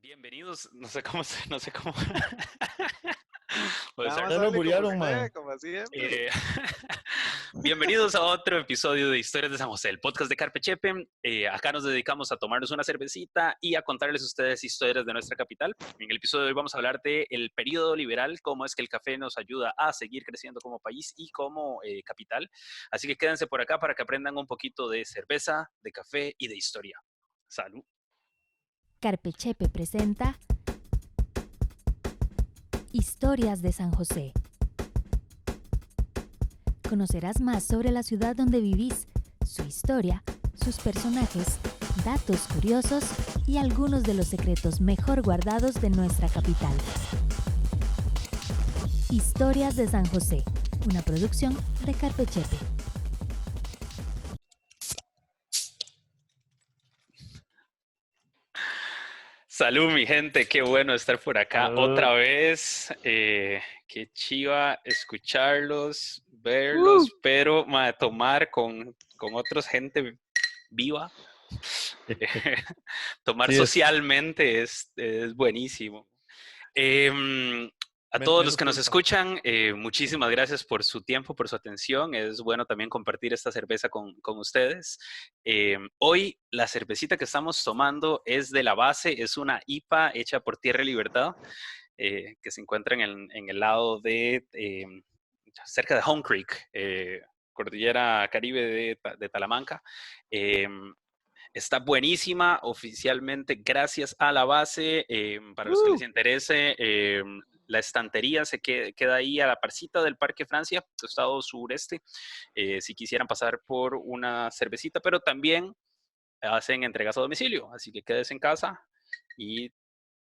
Bienvenidos, no sé cómo. Puede Nada ser. más Ya lo hable como murieron, usted, mae. como siempre. Eh, Bienvenidos a otro episodio de Historias de San José, el podcast de Carpe Chepe. Acá nos dedicamos a tomarnos una cervecita y a contarles a ustedes historias de nuestra capital. En el episodio de hoy vamos a hablar del periodo liberal, cómo es que el café nos ayuda a seguir creciendo como país y como capital. Así que quédense por acá para que aprendan un poquito de cerveza, de café y de historia. Salud. Carpe Chepe presenta Historias de San José. Conocerás más sobre la ciudad donde vivís, su historia, sus personajes, datos curiosos y algunos de los secretos mejor guardados de nuestra capital. Historias de San José, una producción de Carpe Chepe. Salud, mi gente, qué bueno estar por acá Salud. otra vez. Qué chiva escucharlos, verlos, pero tomar con otros gente viva, tomar Sí es. socialmente es buenísimo. Em, a todos los Menos que nos culpa. escuchan, muchísimas gracias por su tiempo, por su atención. Es bueno también compartir esta cerveza con ustedes. Hoy la cervecita que estamos tomando es de la base, es una IPA hecha por Tierra y Libertad, que se encuentra en el lado de, cerca de Home Creek, Cordillera Caribe de Talamanca. Está buenísima oficialmente gracias a la base. Para los que les interese, la estantería queda ahí a la parcita del Parque Francia, estado sureste, si quisieran pasar por una cervecita, pero también hacen entregas a domicilio, así que quédese en casa y,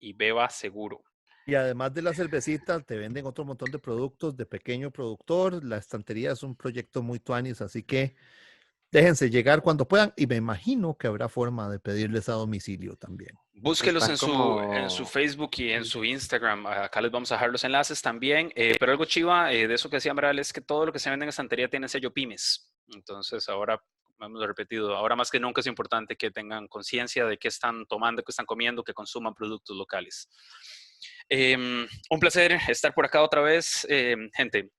y beba seguro. Y además de la cervecita, te venden otro montón de productos de pequeño productor. La estantería es un proyecto muy tuanis, así que déjense llegar cuando puedan. Y me imagino que habrá forma de pedirles a domicilio también. Búsquelos Están en su como... Facebook y en su Instagram. Acá les vamos a dejar los enlaces también. Pero algo chiva de eso que decía Amaral es que todo lo que se vende en estantería tiene sello pymes. Entonces ahora, hemos repetido, ahora más que nunca es importante que tengan conciencia de qué están tomando, qué están comiendo, que consuman productos locales. Un placer estar por acá otra vez, gente.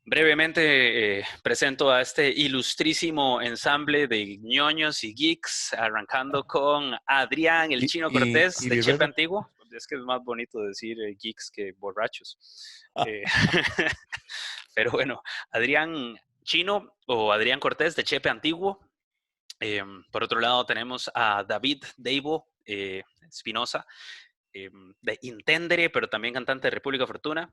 Brevemente presento a este ilustrísimo ensamble de ñoños y geeks, arrancando con Adrián, el Chino Cortés, Y de Chepe Vivero. Antiguo. Es que es más bonito decir geeks que borrachos. Eh, pero bueno, Adrián Chino o Adrián Cortés, de Chepe Antiguo. Por otro lado tenemos a David Deivo Espinosa, de Intendere, pero también cantante de República Fortuna.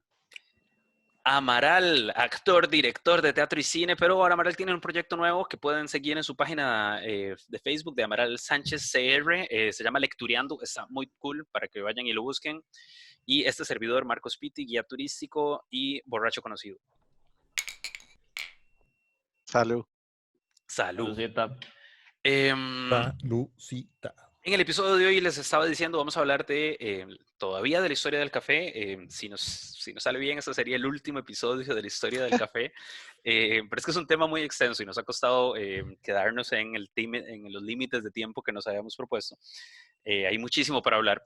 Amaral, actor, director de teatro y cine, pero ahora Amaral tiene un proyecto nuevo que pueden seguir en su página de Facebook de Amaral Sánchez CR, se llama Lectureando, está muy cool para que vayan y lo busquen. Y este servidor, Marcos Pitti, guía turístico y borracho conocido. Salud. Salud. Salucita. Em, Salucita. En el episodio de hoy les estaba diciendo, vamos a hablar todavía de la historia del café. Si nos sale bien, ese sería el último episodio de la historia del café. Pero es que es un tema muy extenso y nos ha costado quedarnos en los límites de tiempo que nos habíamos propuesto. Hay muchísimo para hablar.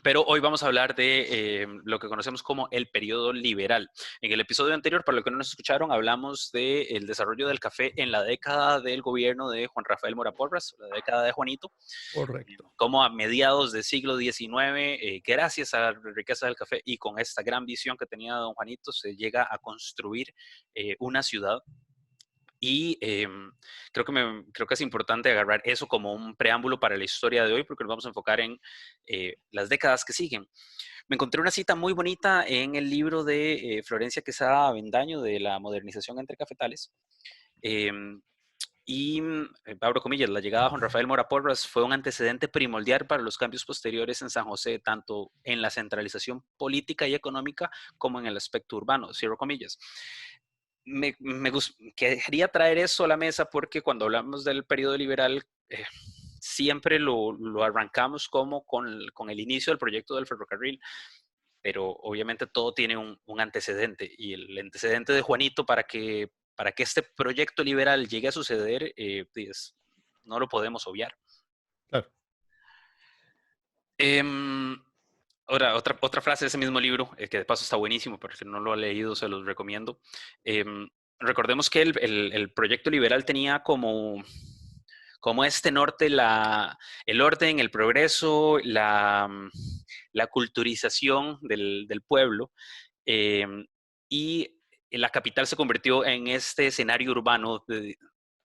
Pero hoy vamos a hablar de lo que conocemos como el periodo liberal. En el episodio anterior, para los que no nos escucharon, hablamos del desarrollo del café en la década del gobierno de Juan Rafael Mora Porras, la década de Juanito, Correcto. como a mediados del siglo XIX, gracias a la riqueza del café y con esta gran visión que tenía don Juanito, se llega a construir una ciudad. Y creo que es importante agarrar eso como un preámbulo para la historia de hoy, porque nos vamos a enfocar en las décadas que siguen. Me encontré una cita muy bonita en el libro de Florencia Quesada Avendaño de la modernización entre cafetales. Abro comillas, la llegada de Juan Rafael Mora Porras fue un antecedente primordial para los cambios posteriores en San José, tanto en la centralización política y económica como en el aspecto urbano, cierro comillas. Quería traer eso a la mesa porque cuando hablamos del periodo liberal, siempre lo arrancamos como con el inicio del proyecto del ferrocarril, pero obviamente todo tiene un antecedente y el antecedente de Juanito para que este proyecto liberal llegue a suceder, pues, no lo podemos obviar. Claro. Em, Ahora, otra frase de ese mismo libro, que de paso está buenísimo, pero si no lo ha leído, se los recomiendo. Recordemos que el proyecto liberal tenía como este norte el orden, el progreso, la culturización del pueblo. Y la capital se convirtió en este escenario urbano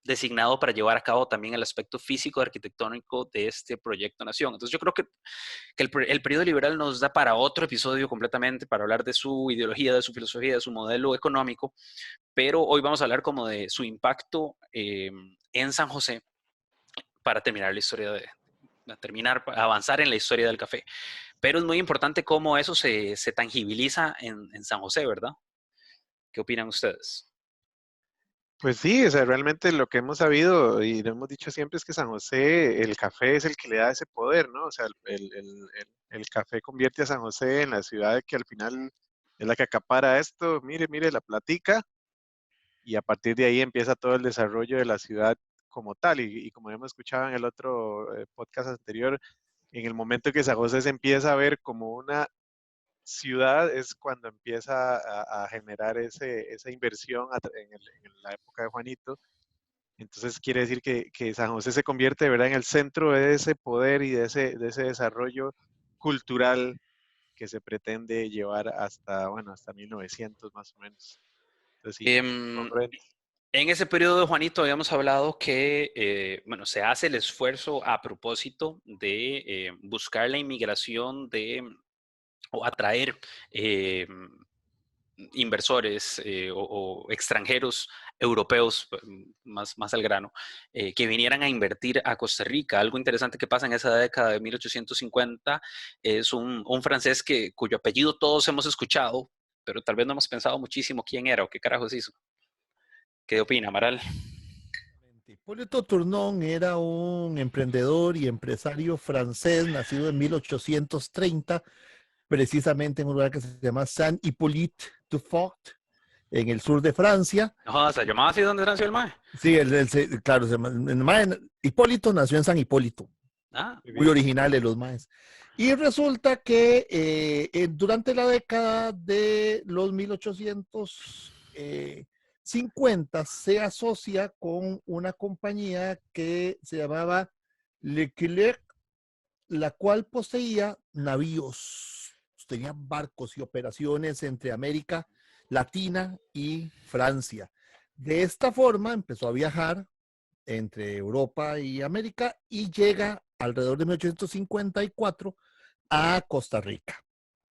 designado para llevar a cabo también el aspecto físico arquitectónico de este proyecto nación. Entonces yo creo que el periodo liberal nos da para otro episodio completamente para hablar de su ideología, de su filosofía, de su modelo económico, pero hoy vamos a hablar como de su impacto en San José para terminar la historia avanzar en la historia del café. Pero es muy importante cómo eso se tangibiliza en San José, ¿verdad? ¿Qué opinan ustedes? Pues sí, o sea, realmente lo que hemos sabido y lo hemos dicho siempre es que San José, el café es el que le da ese poder, ¿no? O sea, el café convierte a San José en la ciudad que al final es la que acapara esto. Mire, mire la platica, y a partir de ahí empieza todo el desarrollo de la ciudad como tal. Y como hemos escuchado en el otro podcast anterior, en el momento que San José se empieza a ver como una ciudad es cuando empieza a generar esa inversión en la época de Juanito. Entonces quiere decir que San José se convierte de verdad en el centro de ese poder y de ese desarrollo cultural que se pretende llevar hasta, bueno, hasta 1900 más o menos. Entonces sí, Em, congruente. En ese periodo de Juanito habíamos hablado que, bueno, se hace el esfuerzo a propósito de buscar la inmigración o atraer inversores o extranjeros europeos, más al grano, que vinieran a invertir a Costa Rica. Algo interesante que pasa en esa década de 1850 es un francés cuyo apellido todos hemos escuchado, pero tal vez no hemos pensado muchísimo quién era o qué carajos hizo. ¿Qué opina, Amaral? Hipólito Tournon era un emprendedor y empresario francés nacido en 1830, precisamente en un lugar que se llama Saint-Hippolyte-du-Fort, en el sur de Francia. No, ¿se llamaba así donde nació el mae? Sí, claro, Hipólito nació en San Hipólito, Ah, muy original de los maes. Y resulta que durante la década de los 1850 se asocia con una compañía que se llamaba Leclerc, la cual poseía navíos, tenía barcos y operaciones entre América Latina y Francia. De esta forma empezó a viajar entre Europa y América y llega alrededor de 1854 a Costa Rica.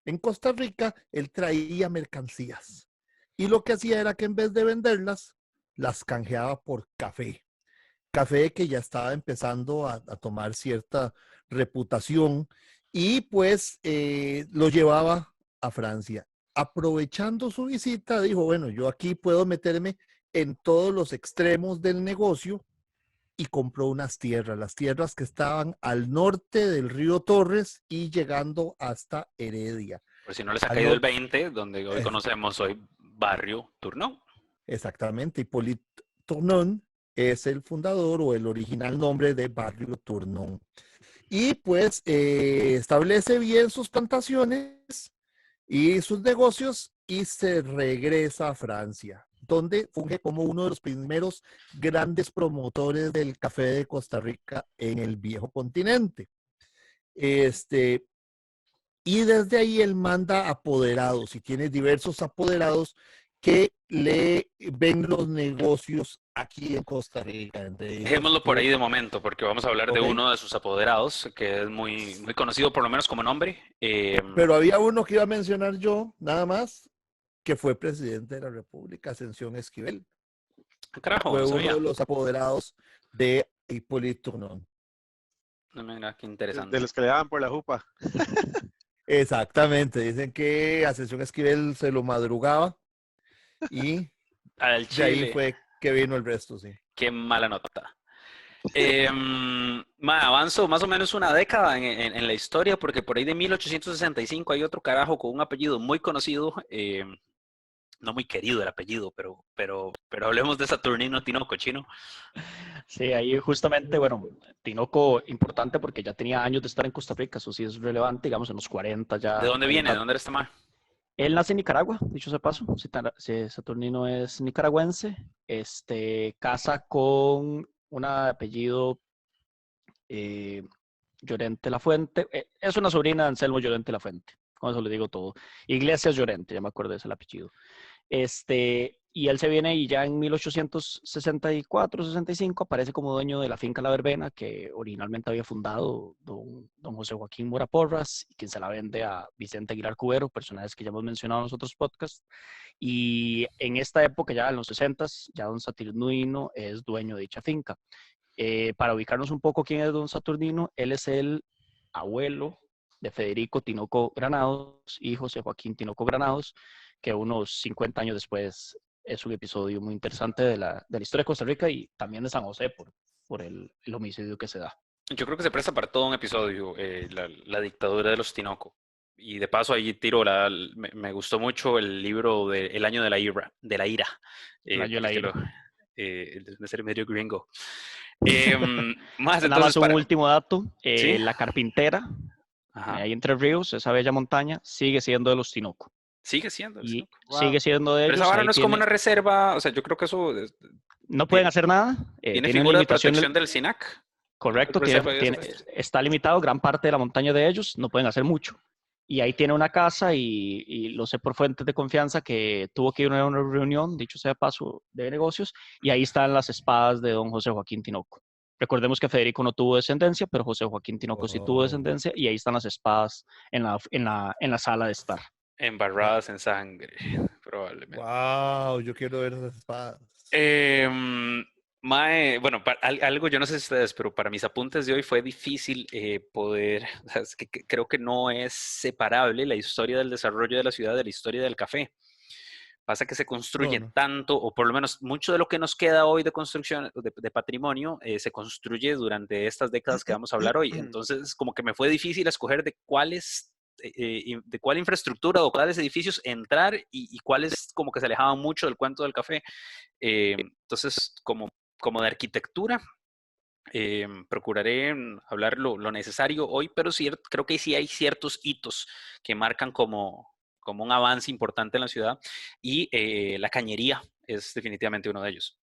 En Costa Rica él traía mercancías y lo que hacía era que en vez de venderlas, las canjeaba por café. Café que ya estaba empezando a tomar cierta reputación y pues lo llevaba a Francia. Aprovechando su visita, dijo, bueno, yo aquí puedo meterme en todos los extremos del negocio y compró unas tierras, las tierras que estaban al norte del río Torres y llegando hasta Heredia. por si no les ha caído el 20, donde hoy conocemos hoy Barrio Tournon. Exactamente, Hipólito Tournon es el fundador o el original nombre de Barrio Tournon. Y pues establece bien sus plantaciones y sus negocios y se regresa a Francia, donde funge como uno de los primeros grandes promotores del café de Costa Rica en el viejo continente. Y desde ahí él manda apoderados y tiene diversos apoderados que le ven los negocios aquí en Costa Rica. Dejémoslo por ahí de momento, porque vamos a hablar de uno de sus apoderados, que es muy, muy conocido por lo menos como nombre. Pero había uno que iba a mencionar yo, nada más, que fue presidente de la República, Ascensión Esquivel. Carajo, fue no uno sabía. de los apoderados de Hipólito Tournon. No, mira, qué interesante. De los que le daban por la jupa. Exactamente, dicen que Ascensión Esquivel se lo madrugaba y Al de ahí Chile, fue que vino el resto, sí. qué mala nota. Avanzo más o menos una década en la historia, porque por ahí de 1865 hay otro carajo con un apellido muy conocido no muy querido el apellido, pero hablemos de Saturnino Tinoco, Chino. Sí, ahí justamente, bueno, Tinoco importante porque ya tenía años de estar en Costa Rica, eso sí es relevante, digamos en los 40 ¿De ya, dónde viene? ¿De 40. dónde era este man? Él nace en Nicaragua, dicho sea paso, Saturnino es nicaragüense, casa con un apellido eh, Llorente Lafuente, es una sobrina de Anselmo Llorente Lafuente, con eso le digo todo. Iglesias Llorente, ya me acuerdo de ese apellido. Y él se viene y ya en 1864-65 aparece como dueño de la finca La Verbena, que originalmente había fundado don José Joaquín Mora Porras, y quien se la vende a Vicente Aguilar Cubero, personajes que ya hemos mencionado en los otros podcasts. Y en esta época, ya en los 60s, ya don Saturnino es dueño de dicha finca. Para ubicarnos un poco quién es don Saturnino, él es el abuelo de Federico Tinoco Granados y José Joaquín Tinoco Granados, que unos 50 años después es un episodio muy interesante de la historia de Costa Rica y también de San José por el homicidio que se da. Yo creo que se presta para todo un episodio, la dictadura de los Tinoco. Y de paso ahí tiro, me gustó mucho el libro de El año de la ira, El año de la ira. de ser medio gringo. Nada más un último dato, ¿sí? La Carpintera, ahí entre Ríos, esa bella montaña, sigue siendo de los Tinoco. Sigue siendo. Y sigue siendo de ellos. Pero esa vara no es como una reserva, o sea, yo creo que eso... no pueden hacer nada. ¿Tiene figura de protección del SINAC? Correcto, está limitado, gran parte de la montaña de ellos, no pueden hacer mucho. Y ahí tiene una casa y lo sé por fuentes de confianza que tuvo que ir a una reunión, dicho sea de paso, de negocios, y ahí están las espadas de don José Joaquín Tinoco. Recordemos que Federico no tuvo descendencia, pero José Joaquín Tinoco sí tuvo descendencia, y ahí están las espadas en la sala de estar. Embarradas en sangre, probablemente. ¡Wow! Yo quiero ver esas espadas. Bueno, algo, yo no sé si ustedes, pero para mis apuntes de hoy fue difícil poder, o sea, es que creo que no es separable la historia del desarrollo de la ciudad de la historia del café. Pasa que se construye tanto, o por lo menos mucho de lo que nos queda hoy de construcción, de patrimonio, se construye durante estas décadas que vamos a hablar hoy. Entonces, como que me fue difícil escoger de cuál infraestructura o cuáles edificios entrar y cuáles como que se alejaban mucho del cuento del café. Entonces, como de arquitectura, procuraré hablar lo necesario hoy, pero creo que sí hay ciertos hitos que marcan como un avance importante en la ciudad, y la cañería es definitivamente uno de ellos.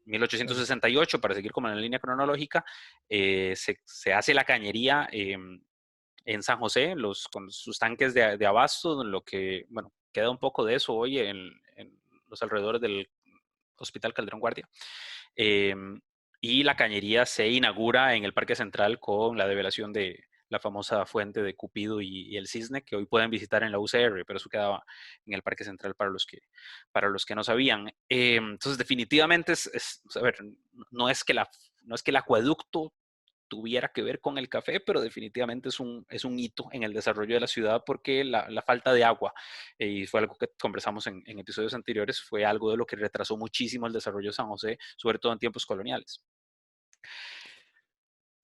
1868, para seguir como en la línea cronológica, se hace la cañería en San José, con sus tanques de abasto, lo que, bueno, queda un poco de eso hoy en los alrededores del Hospital Calderón Guardia. Y la cañería se inaugura en el Parque Central con la develación de la famosa fuente de Cupido y el Cisne, que hoy pueden visitar en la UCR, pero eso quedaba en el Parque Central para los que no sabían. Entonces, definitivamente, a ver, no es que el acueducto tuviera que ver con el café, pero definitivamente es un hito en el desarrollo de la ciudad, porque la falta de agua, y fue algo que conversamos en episodios anteriores, fue algo de lo que retrasó muchísimo el desarrollo de San José, sobre todo en tiempos coloniales.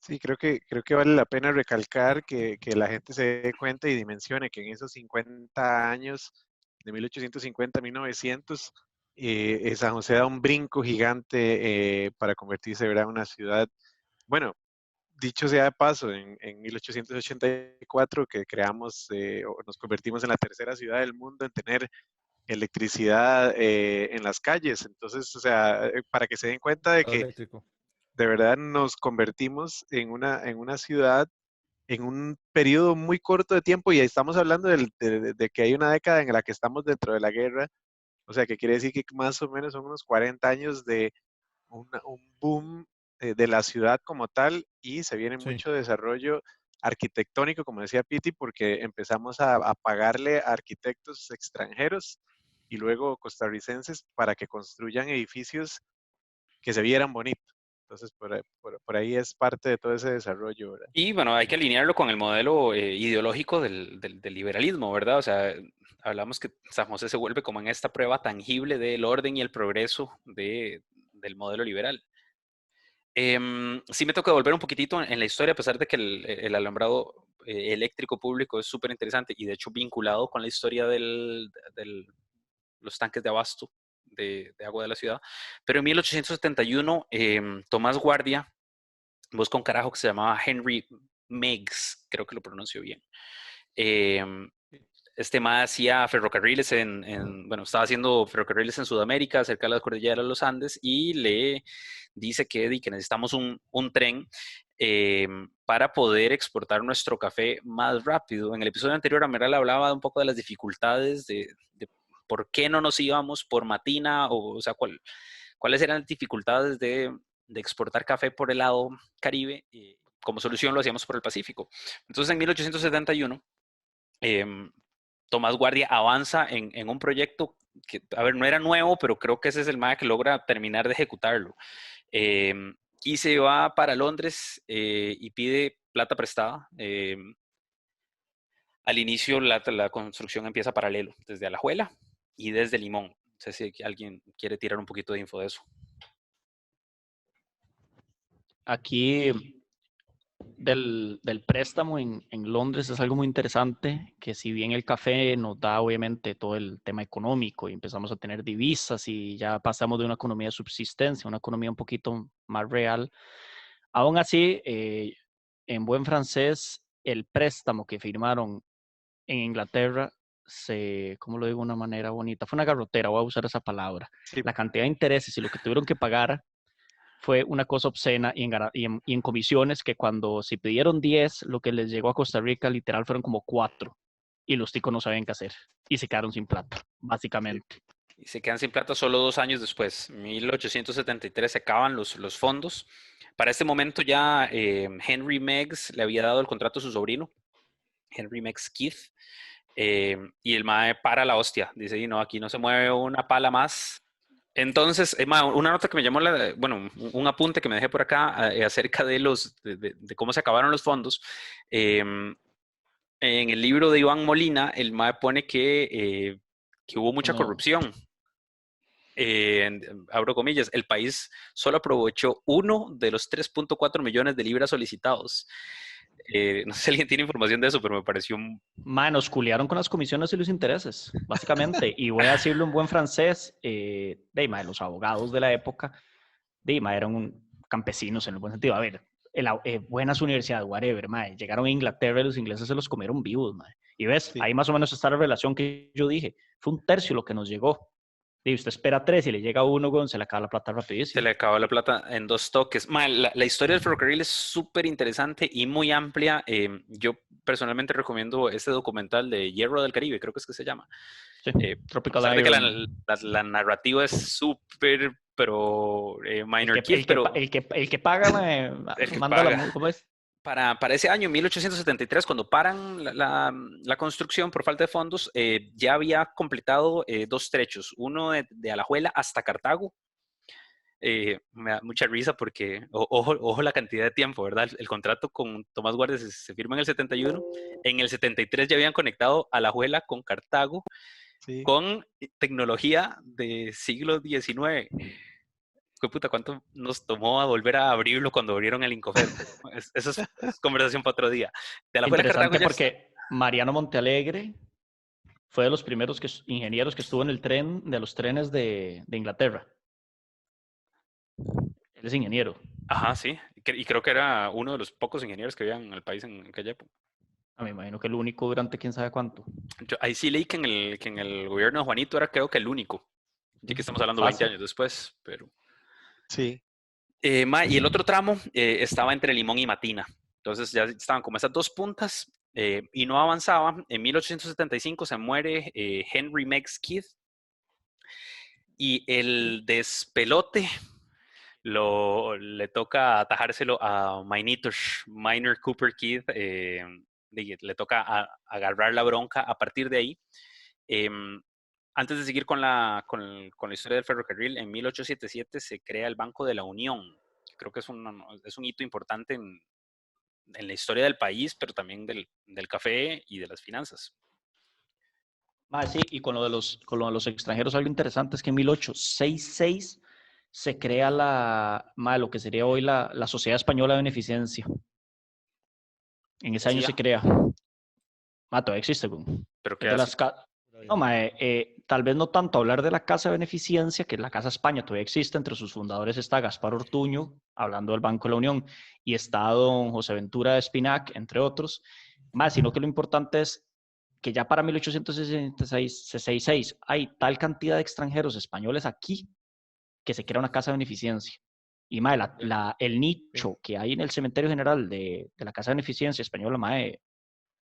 Sí, creo que vale la pena recalcar que la gente se dé cuenta y dimensione que en esos 50 años, de 1850 a 1900, San José da un brinco gigante para convertirse, ¿verdad?, en una ciudad. Bueno, dicho sea de paso, en 1884 que creamos o nos convertimos en la tercera ciudad del mundo en tener electricidad en las calles. Entonces, o sea, para que se den cuenta de que eléctrico. De verdad nos convertimos en una ciudad en un periodo muy corto de tiempo, y estamos hablando de que hay una década en la que estamos dentro de la guerra, o sea, que quiere decir que más o menos son unos 40 años de un boom de la ciudad como tal, y se viene mucho desarrollo arquitectónico, como decía Piti, porque empezamos a pagarle a arquitectos extranjeros y luego costarricenses para que construyan edificios que se vieran bonitos. Entonces, por ahí es parte de todo ese desarrollo, ¿verdad? Y bueno, hay que alinearlo con el modelo ideológico del liberalismo, ¿verdad? O sea, hablamos que San José se vuelve como en esta prueba tangible del orden y el progreso del modelo liberal. Sí me toca volver un poquitito en la historia, a pesar de que el alumbrado eléctrico público es súper interesante y de hecho vinculado con la historia del los tanques de abasto de agua de la ciudad. Pero en 1871, Tomás Guardia busca un carajo que se llamaba Henry Meigs, creo que lo pronuncio bien. Este mae hacía ferrocarriles bueno, estaba haciendo ferrocarriles en Sudamérica, cerca de las cordilleras de los Andes, y le dice que necesitamos un tren para poder exportar nuestro café más rápido. En el episodio anterior, Ameral hablaba un poco de las dificultades de por qué no nos íbamos por Matina, o sea, cuáles eran las dificultades de exportar café por el lado Caribe. Como solución lo hacíamos por el Pacífico. Entonces, en 1871, Tomás Guardia avanza en un proyecto que, a ver, no era nuevo, pero creo que ese es el MAE que logra terminar de ejecutarlo. Y se va para Londres y pide plata prestada. Al inicio la construcción empieza paralelo, desde Alajuela y desde Limón. No sé si alguien quiere tirar un poquito de info de eso. Aquí del préstamo en Londres es algo muy interesante, que si bien el café nos da obviamente todo el tema económico y empezamos a tener divisas y ya pasamos de una economía de subsistencia a una economía un poquito más real, aún así, en buen francés, el préstamo que firmaron en Inglaterra ¿cómo lo digo de una manera bonita? Fue una garrotera, voy a usar esa palabra. Sí. La cantidad de intereses y lo que tuvieron que pagar fue una cosa obscena, y en comisiones que cuando se pidieron 10, lo que les llegó a Costa Rica literal fueron como 4, y los ticos no sabían qué hacer y se quedaron sin plata, básicamente. Y se quedan sin plata solo 2 años después. En 1873 se acaban los fondos. Para este momento ya Henry Meigs le había dado el contrato a su sobrino, Henry Meigs Keith, y el mae para la hostia. Dice, y no, aquí no se mueve una pala más. Entonces, una nota que me llamó, un apunte que me dejé por acá acerca de cómo se acabaron los fondos. En el libro de Iván Molina, el mae pone que hubo mucha corrupción. Abro comillas, el país solo aprovechó 1 de los 3.4 millones de libras solicitados. No sé si alguien tiene información de eso, pero me pareció Nos culiaron con las comisiones y los intereses, básicamente. Y voy a decirlo en buen francés, los abogados de la época, eran campesinos en el buen sentido. A ver, buenas universidades, whatever, llegaron a Inglaterra y los ingleses se los comieron vivos, y ves, sí. Ahí más o menos está la relación que yo dije. Fue 1/3 lo que nos llegó. Y usted espera 3 y le llega 1, se le acaba la plata rapidísimo. Se le acaba la plata en 2 toques. La historia del ferrocarril es súper interesante y muy amplia. Yo personalmente recomiendo este documental de Hierro del Caribe, creo que es que se llama. Sí, Tropical Iron. De que la narrativa es súper, pero minor kid, pero... El que paga, manda paga. ¿Cómo es? Para ese año, 1873, cuando paran la construcción por falta de fondos, ya había completado 2 trechos. Uno de Alajuela hasta Cartago. Me da mucha risa porque, ojo la cantidad de tiempo, ¿verdad? El contrato con Tomás Guardia se firma en el 71. En el 73 ya habían conectado Alajuela con Cartago, sí, con tecnología de siglo XIX. Puta, ¿cuánto nos tomó a volver a abrirlo cuando abrieron el Incofed? Eso es conversación para otro día. De la Interesante porque Mariano Montealegre fue de los primeros ingenieros que estuvo en el tren, de los trenes de Inglaterra. Él es ingeniero. Ajá, sí. Y creo que era uno de los pocos ingenieros que había en el país en aquella época. Me imagino que el único durante quién sabe cuánto. Ahí sí leí que en el gobierno de Juanito era, creo que el único. Ya que estamos hablando 20 años después, pero... Sí. Y el otro tramo estaba entre Limón y Matina. Entonces ya estaban como esas 2 puntas y no avanzaba. En 1875 se muere Henry Meigs Keith y el despelote le toca atajárselo a Minor Cooper Keith. Le toca agarrar la bronca a partir de ahí. Antes de seguir con la historia del ferrocarril, en 1877 se crea el Banco de la Unión. Creo que es un hito importante en la historia del país, pero también del café y de las finanzas. Sí, y con lo de los extranjeros, algo interesante es que en 1866 se crea lo que sería hoy la Sociedad Española de Beneficencia. En ese año se crea. Todavía existe. ¿Pero qué hace? No, mae, tal vez no tanto hablar de la Casa de Beneficencia, que la Casa España todavía existe, entre sus fundadores está Gaspar Ortuño, hablando del Banco de la Unión, y está don José Ventura de Espinac, entre otros, más, sino que lo importante es que ya para 1866 hay tal cantidad de extranjeros españoles aquí que se crea una Casa de Beneficencia. Y mae, el nicho que hay en el cementerio general de la Casa de Beneficencia española, mae,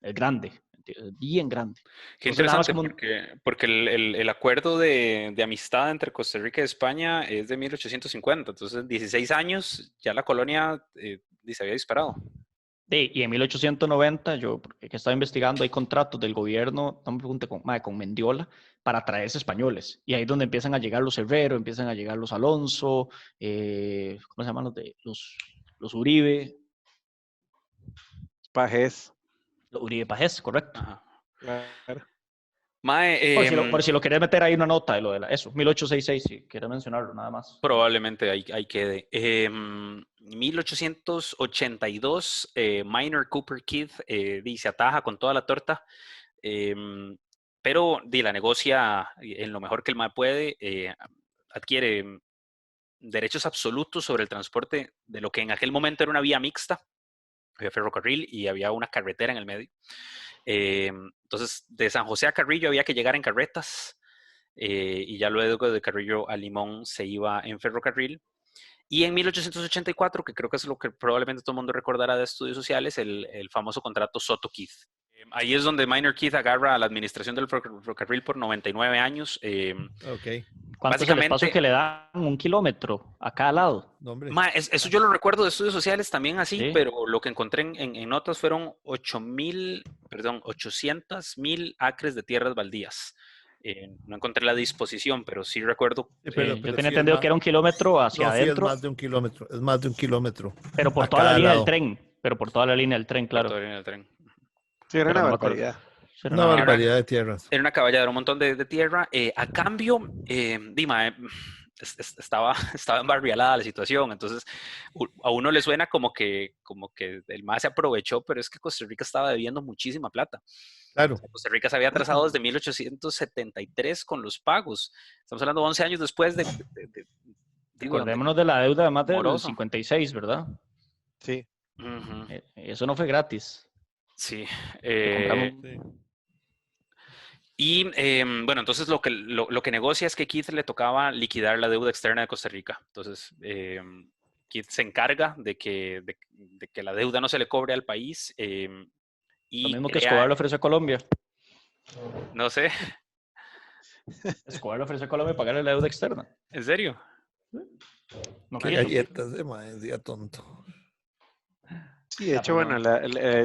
es grande, es bien grande. Qué Entonces, nada más interesante, como porque el acuerdo de amistad entre Costa Rica y España es de 1850, entonces 16 años, ya la colonia se había disparado. y en 1890, yo que estaba investigando, hay contratos del gobierno, no me pregunte, con Mendiola, para traerse españoles. Y ahí es donde empiezan a llegar los Herrero, empiezan a llegar los Alonso, ¿cómo se llaman los Uribe? Pajés. Los Uribe Pajés, correcto. Ajá. Claro. Mae, Por si lo querés meter ahí una nota de lo de eso, 1866, si quieres mencionarlo, nada más. probablemente ahí quede. 1882, Minor Cooper Keith se ataja con toda la torta, pero la negocia en lo mejor que el MAE puede, adquiere derechos absolutos sobre el transporte de lo que en aquel momento era una vía mixta, había ferrocarril y había una carretera en el medio. Entonces, de San José a Carrillo había que llegar en carretas, y ya luego de Carrillo a Limón se iba en ferrocarril. Y en 1884, que creo que es lo que probablemente todo el mundo recordará de estudios sociales, el famoso contrato Soto-Keith. Ahí es donde Minor Keith agarra a la administración del ferrocarril por 99 años. Ok. ¿Cuánto es el espacio que le dan? 1 kilómetro a cada lado. No, hombre. Eso yo lo recuerdo de estudios sociales también así, Sí. pero lo que encontré en notas fueron 800,000 acres de tierras baldías. No encontré la disposición, pero sí recuerdo. Sí, Yo pero tenía sí entendido que era 1 kilómetro hacia No, sí, es adentro, más de 1 kilómetro. Es más de 1 kilómetro. pero por a toda la cada línea del lado. tren. Pero por toda la línea del tren, claro. Todavía en el tren. Sí, era Pero una no me acuerdo. barbaridad. Era Una barbaridad de tierras. Era una caballadora, un montón de tierra. A cambio, Dima, estaba embarrialada la situación. Entonces, a uno le suena como que el MAE se aprovechó, pero es que Costa Rica estaba debiendo muchísima plata. Claro. Costa Rica se había atrasado desde 1873 con los pagos. Estamos hablando 11 años después de Acordémonos de la deuda de más del moroso. 56, ¿verdad? Sí. Ujú. Eso no fue gratis. Sí. Sí. Y bueno, entonces lo que negocia es que Keith le tocaba liquidar la deuda externa de Costa Rica. Entonces, Keith se encarga de que la deuda no se le cobre al país. Lo mismo que Escobar le ofreció a Colombia. No sé, Escobar le ofreció a Colombia pagarle la deuda externa. ¿en serio? No Qué quiso. galletas de maestría tonto. Sí, de hecho, bueno,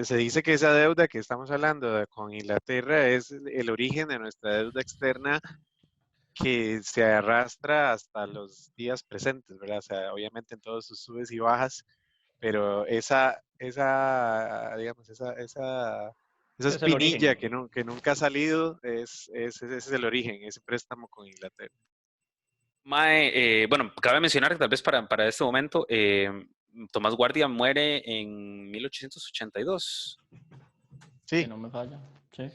se dice que esa deuda que estamos hablando con Inglaterra es el origen de nuestra deuda externa que se arrastra hasta los días presentes, ¿verdad? O sea, obviamente en todos sus subes y bajas, pero digamos, esa Es el espinilla origen. que nunca ha salido, ese es el origen, ese préstamo con Inglaterra. Mae, bueno, cabe mencionar que tal vez para este momento, Tomás Guardia muere en 1882. Sí. Si no me falla. Sí.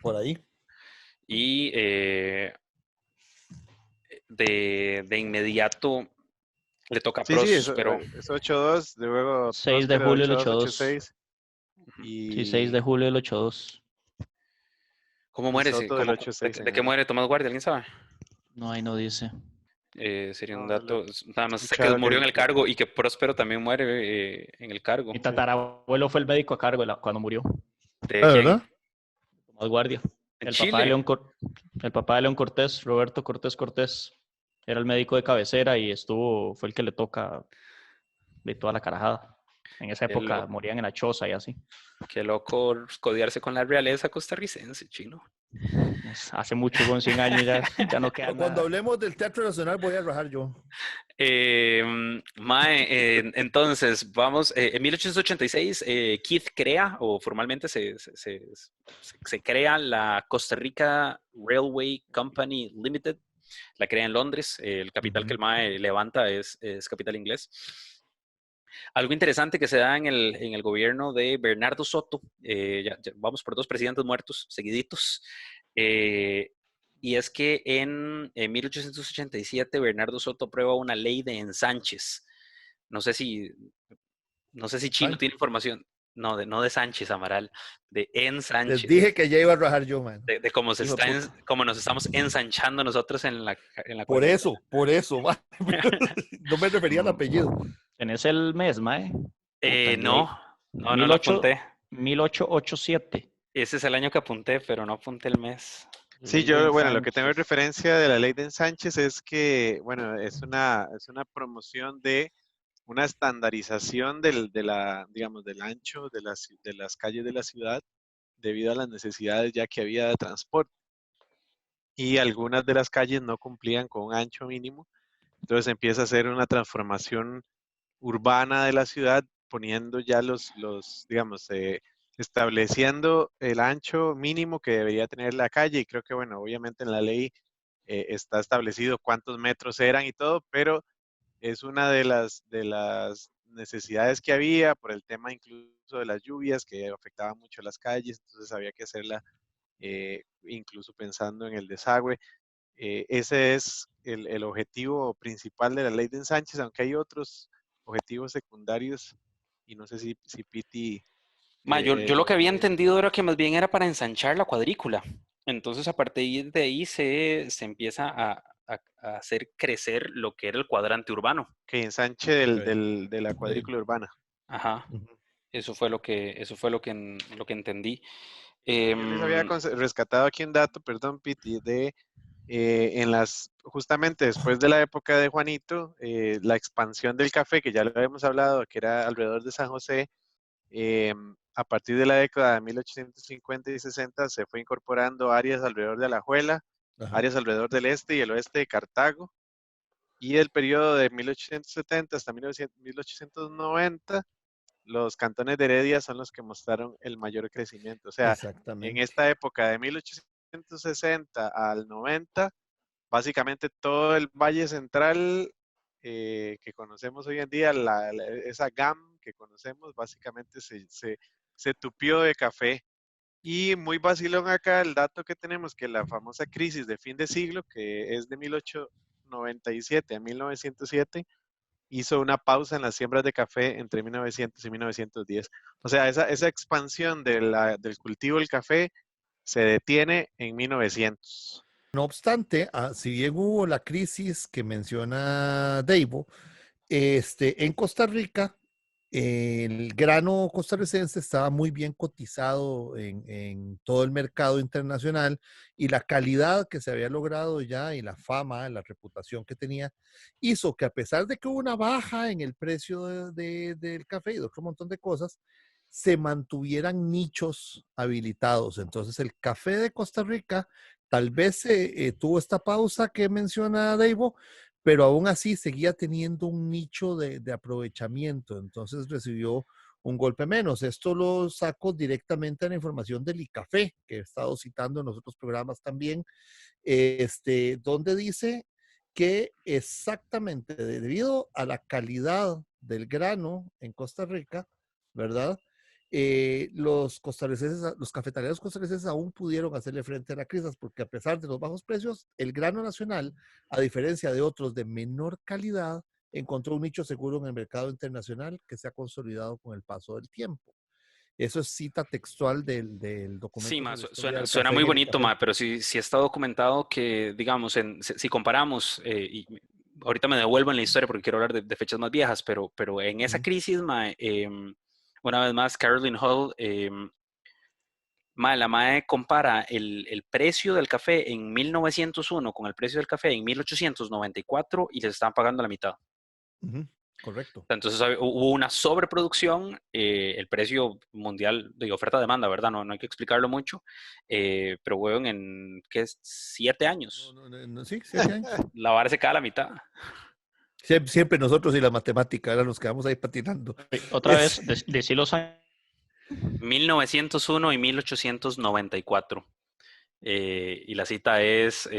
Por ahí. Y de inmediato le toca a Sí, Pros, eso, pero es 8-2, luego 6 de Próspero julio del 8-2, 82. 8-6 Sí, 6 de y, julio del 82. ¿cómo y muere? Soto del ¿De 8-6 en qué enero. muere Tomás Guardia? ¿Alguien sabe? No, ahí no dice. Sería un No, lo dato. he Nada más sé que escuchado murió en el cargo y que Próspero también muere en el cargo. Mi tatarabuelo fue el médico a cargo cuando murió. ¿De ¿Ah, quién? verdad? Tomás Guardia. ¿En El Chile? papá de León Cortés, Roberto Cortés Cortés, era el médico de cabecera y fue el que le toca de toda la carajada. En esa Qué época loco, morían en la choza y así. qué loco codiarse con la realeza costarricense, chino. Hace mucho, con 100 años ya no queda Pero cuando nada. hablemos del Teatro Nacional voy a rajar yo. Entonces, vamos, en 1886, Keith crea, o formalmente se crea la Costa Rica Railway Company Limited, la crea en Londres, el capital que el MAE levanta es capital inglés. Algo interesante que se da en el gobierno de Bernardo Soto, ya vamos por 2 presidentes muertos seguiditos, Y es que en 1887 Bernardo Soto aprueba una ley de ensanches. No sé si Chino tiene Sánchez. información. No de Sánchez Amaral, de Les dije ensanches. que ya iba a rajar yo, man. De cómo Hijo de puta. cómo nos estamos ensanchando nosotros en la Por cuarentena. eso, man. No me refería al apellido. ¿Tenés el mes, mae? No lo 18, apunté. 1887. Ese es el año que apunté, pero no apunté el mes. Sí, Ley de yo, bueno, lo que tengo de ensanches. referencia de la ley de ensanches es que, bueno, es una promoción de una estandarización digamos, del ancho de las calles de la ciudad debido a las necesidades ya que había de transporte. Y algunas de las calles no cumplían con un ancho mínimo. Entonces empieza a hacer una transformación urbana de la ciudad, poniendo ya digamos, estableciendo el ancho mínimo que debería tener la calle. Y creo que, bueno, obviamente en la ley está establecido cuántos metros eran y todo, pero es una de las necesidades que había por el tema incluso de las lluvias que afectaban mucho las calles, entonces había que hacerla incluso pensando en el desagüe. Ese es el objetivo principal de la ley de ensanches, aunque hay otros objetivos secundarios y no sé si Piti Yo lo que había lo entendido era que más bien era para ensanchar la cuadrícula. Entonces, a partir de ahí se empieza a hacer crecer lo que era el cuadrante urbano. que ensanche Ok. de la Sí. cuadrícula urbana. Ajá. Ujú. Eso fue lo que entendí. Yo les había Em, rescatado aquí un dato, perdón, Piti, justamente después de la época de Juanito, la expansión del café, que ya lo habíamos hablado, que era alrededor de San José, a partir de la década de 1850 y 60 se fue incorporando áreas alrededor de Alajuela, Ajá. áreas alrededor del este y el oeste de Cartago, y el periodo de 1870 hasta 1890, los cantones de Heredia son los que mostraron el mayor crecimiento. O sea, en Exactamente. esta época de 1860 al 90, básicamente todo el Valle Central que conocemos hoy en día, esa GAM que conocemos, básicamente se tupió de café. Y muy vacilón acá el dato que tenemos, que la famosa crisis de fin de siglo, que es de 1897 a 1907, hizo una pausa en las siembras de café entre 1900 y 1910. O sea, esa expansión del cultivo del café se detiene en 1900. No obstante, si bien hubo la crisis que menciona Deivo, en Costa Rica, el grano costarricense estaba muy bien cotizado en todo el mercado internacional y la calidad que se había logrado ya y la fama, la reputación que tenía, hizo que a pesar de que hubo una baja en el precio del café y de otro montón de cosas, se mantuvieran nichos habilitados. Entonces el café de Costa Rica tal vez tuvo esta pausa que menciona Deivo, pero aún así seguía teniendo un nicho de aprovechamiento, entonces recibió un golpe menos. Esto lo saco directamente a la información del ICAFE, que he estado citando en los otros programas también, donde dice que exactamente debido a la calidad del grano en Costa Rica, ¿verdad? Los costarricenses, los cafetaleros costarricenses aún pudieron hacerle frente a la crisis porque a pesar de los bajos precios, el grano nacional, a diferencia de otros de menor calidad, encontró un nicho seguro en el mercado internacional que se ha consolidado con el paso del tiempo. Eso es cita textual del Sí, documento ma, sobre la historia del suena café muy en el bonito, ICAFE. ma, pero sí está documentado que, digamos, si comparamos, y ahorita me devuelvo en la historia porque quiero hablar de fechas más viejas, pero en esa crisis, ma, una vez más, Caroline Hall, ma, la MAE compara el precio del café en 1901 con el precio del café en 1894 y les estaban pagando la mitad. Correcto. Entonces hubo una sobreproducción, el precio mundial de oferta-demanda, ¿verdad? No hay que explicarlo mucho, pero weón, en ¿qué es? 7 años. Sí, 7 años. La vara se cae a la mitad. Siempre nosotros y la matemática eran los que vamos ahí patinando. Otra vez, decí los años. 1901 y 1894. Y la cita es,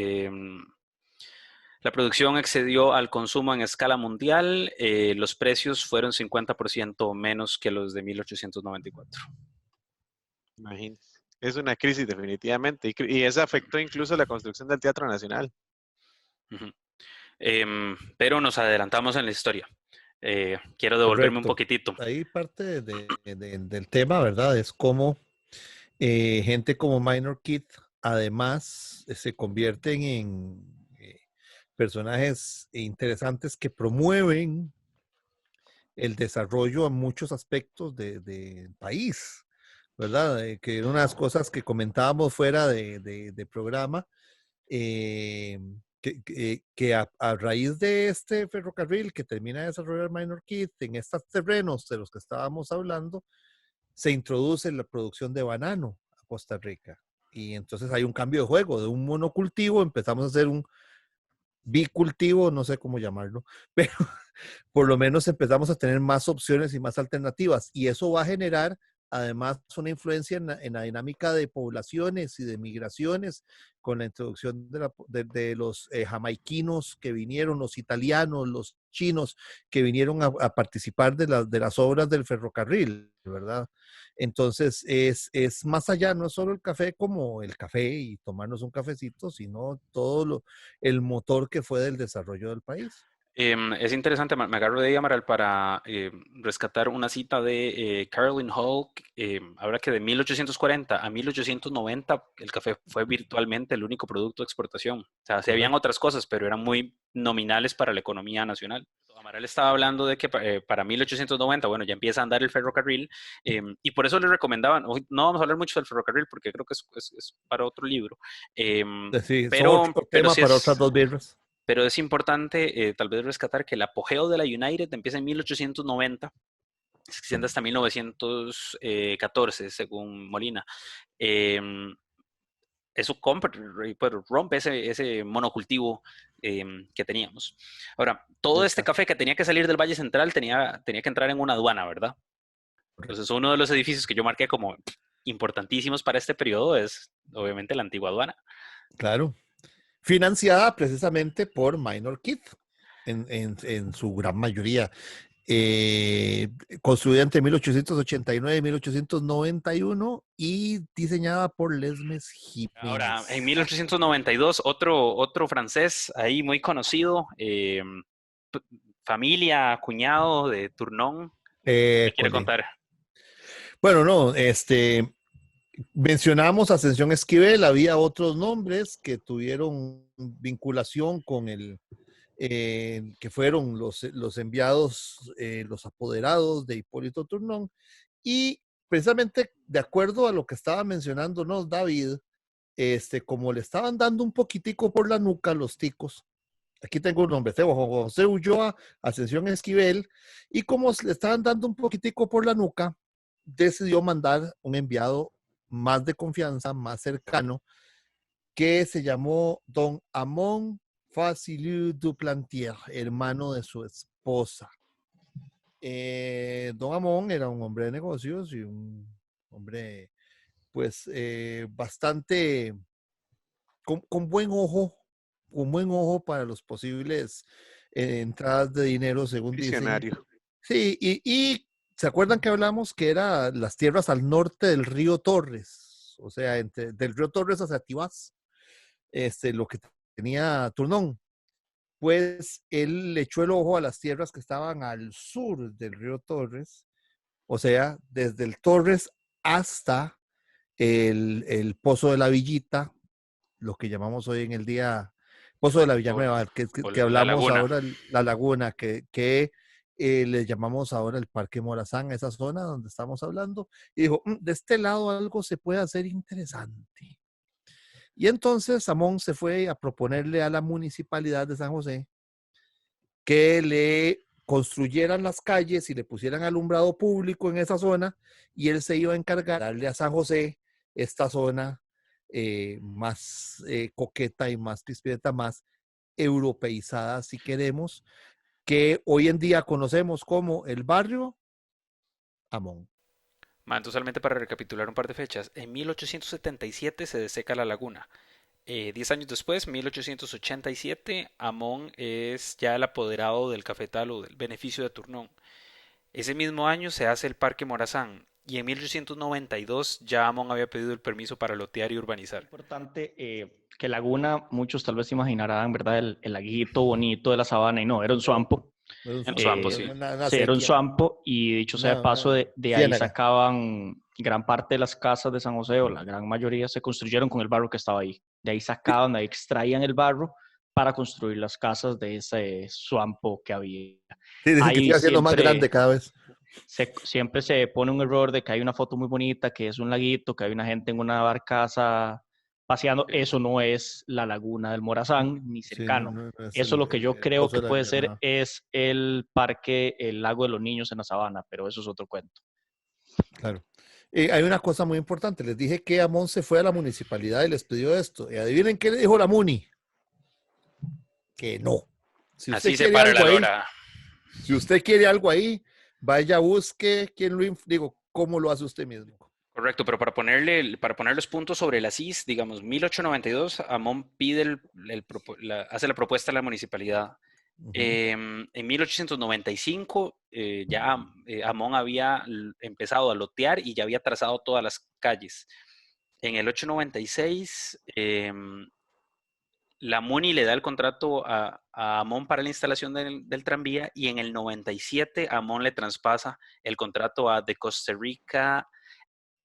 la producción excedió al consumo en escala mundial, los precios fueron 50% menos que los de 1894. Imagínense. Es una crisis definitivamente. Y eso afectó incluso la construcción del Teatro Nacional. Ujú. Pero nos adelantamos en la historia. Quiero devolverme un Correcto. poquitito. Ahí parte del tema, ¿verdad? Es cómo gente como Minor Kid, además, se convierten en personajes interesantes que promueven el desarrollo en muchos aspectos del país, ¿verdad? Que una de las cosas que comentábamos fuera de programa, eh, que a raíz de este ferrocarril que termina de desarrollar Minor Kid en estos terrenos de los que estábamos hablando, se introduce la producción de banano a Costa Rica. Y entonces hay un cambio de juego, de un monocultivo empezamos a hacer un bicultivo, no sé cómo llamarlo, pero por lo menos empezamos a tener más opciones y más alternativas. Y eso va a generar además una influencia en la dinámica de poblaciones y de migraciones con la introducción de los jamaiquinos que vinieron, los italianos, los chinos que vinieron a participar de las obras del ferrocarril, ¿verdad? Entonces es más allá, no es solo el café como el café y tomarnos un cafecito, sino todo el motor que fue del desarrollo del país. Es interesante, me agarro de ahí, Amaral, para rescatar una cita de Carolyn Hall. Habla que de 1840 a 1890 el café fue virtualmente el único producto de exportación. O sea, sí habían Correcto. otras cosas, pero eran muy nominales para la economía nacional. Amaral estaba hablando de que para 1890, bueno, ya empieza a andar el ferrocarril, y por eso le recomendaban, hoy no vamos a hablar mucho del ferrocarril porque creo que es para otro libro, Sí, son otro pero tema sí para es... otras dos birras. Pero es importante tal vez rescatar que el apogeo de la United empieza en 1890, se extiende hasta 1914, según Molina. Em, Eso pues, rompe ese monocultivo que teníamos. Ahora, todo Del este café. café que tenía que salir del Valle Central tenía que entrar en una aduana, ¿verdad? Entonces, uno de los edificios que yo marqué como importantísimos para este periodo es, obviamente, la antigua aduana. Claro. Financiada precisamente por Minor Kid, en su gran mayoría. Eh, Construida entre 1889 y 1891 y diseñada por Lesmes Ahora, en Jiménez. 1892, otro francés ahí muy conocido, p- familia, cuñado de Tournon, me quiere Cole. contar. Bueno, no, mencionamos Ascensión Esquivel, había otros nombres que tuvieron vinculación con que fueron los enviados, los apoderados de Hipólito Turnón, y precisamente de acuerdo a lo que estaba mencionándonos David, como le estaban dando un poquitico por la nuca los ticos, aquí tengo un nombre, José Ulloa, Ascensión Esquivel, y como le estaban dando un poquitico por la nuca, decidió mandar un enviado más de confianza, más cercano, que se llamó Don Amon Faciliu Duplantier, hermano de su esposa. Don Amon era un hombre de negocios y un hombre, pues, bastante con buen ojo para los posibles entradas de dinero, según dicen. Visionario. Sí, y ¿se acuerdan que hablamos que era las tierras al norte del río Torres? O sea, del río Torres hacia Tibás, lo que tenía Turnón. Pues él le echó el ojo a las tierras que estaban al sur del río Torres, o sea, desde el Torres hasta el Pozo de la Villita, lo que llamamos hoy en el día Pozo de la O, Villanueva, o que la hablamos laguna. ahora, la laguna, que le llamamos ahora el Parque Morazán, esa zona donde estamos hablando, y dijo, de este lado algo se puede hacer interesante. Y entonces Samón se fue a proponerle a la municipalidad de San José que le construyeran las calles y le pusieran alumbrado público en esa zona, y él se iba a encargar de darle a San José esta zona más coqueta y más pispireta, más europeizada, si queremos, que hoy en día conocemos como el barrio Amón. Entonces, solamente para recapitular un par de fechas, en 1877 se deseca la laguna. 10 años después, 1887, Amón es ya el apoderado del cafetal o del beneficio de Tournon. Ese mismo año se hace el Parque Morazán. Y en 1892 ya Amón había pedido el permiso para lotear y urbanizar. Importante que Laguna, muchos tal vez se imaginarán, ¿verdad? El laguito bonito de la sabana, y no, era un swampo. Era un En swampo, Swampo, sí. una Sí, era un sequía, swampo, y dicho sea de paso, una de ahí ciénaga. sacaban gran parte de las casas de San José, o la gran mayoría, se construyeron con el barro que estaba ahí. De ahí sacaban, de ahí extraían el barro para construir las casas de ese swampo que había. Sí, dicen que se Ahí iba haciendo más grande cada vez. siempre se pone un error de que hay una foto muy bonita, que es un laguito, que hay una gente en una barcaza paseando. Eso no es la laguna del Morazán, ni Sí, cercano. no es Eso lo que yo el creo pozo que de la puede ser Granada. es el parque, el lago de los niños en la sabana, pero eso es otro cuento. Claro. Hay una cosa muy importante. Les dije que Amón se fue a la municipalidad y les pidió esto. Y adivinen qué le dijo la Muni. Que no. Si usted Así se quiere para algo la ahí, lora. si usted quiere algo ahí, vaya, busque quién digo, cómo lo hace usted mismo. Correcto, pero para poner los puntos sobre las is, digamos, 1892, Amón pide hace la propuesta a la municipalidad. En 1895 Amón había empezado a lotear y ya había trazado todas las calles. En el 896 la MUNI le da el contrato a Amón para la instalación del tranvía, y en el 97 Amón le traspasa el contrato a The Costa Rica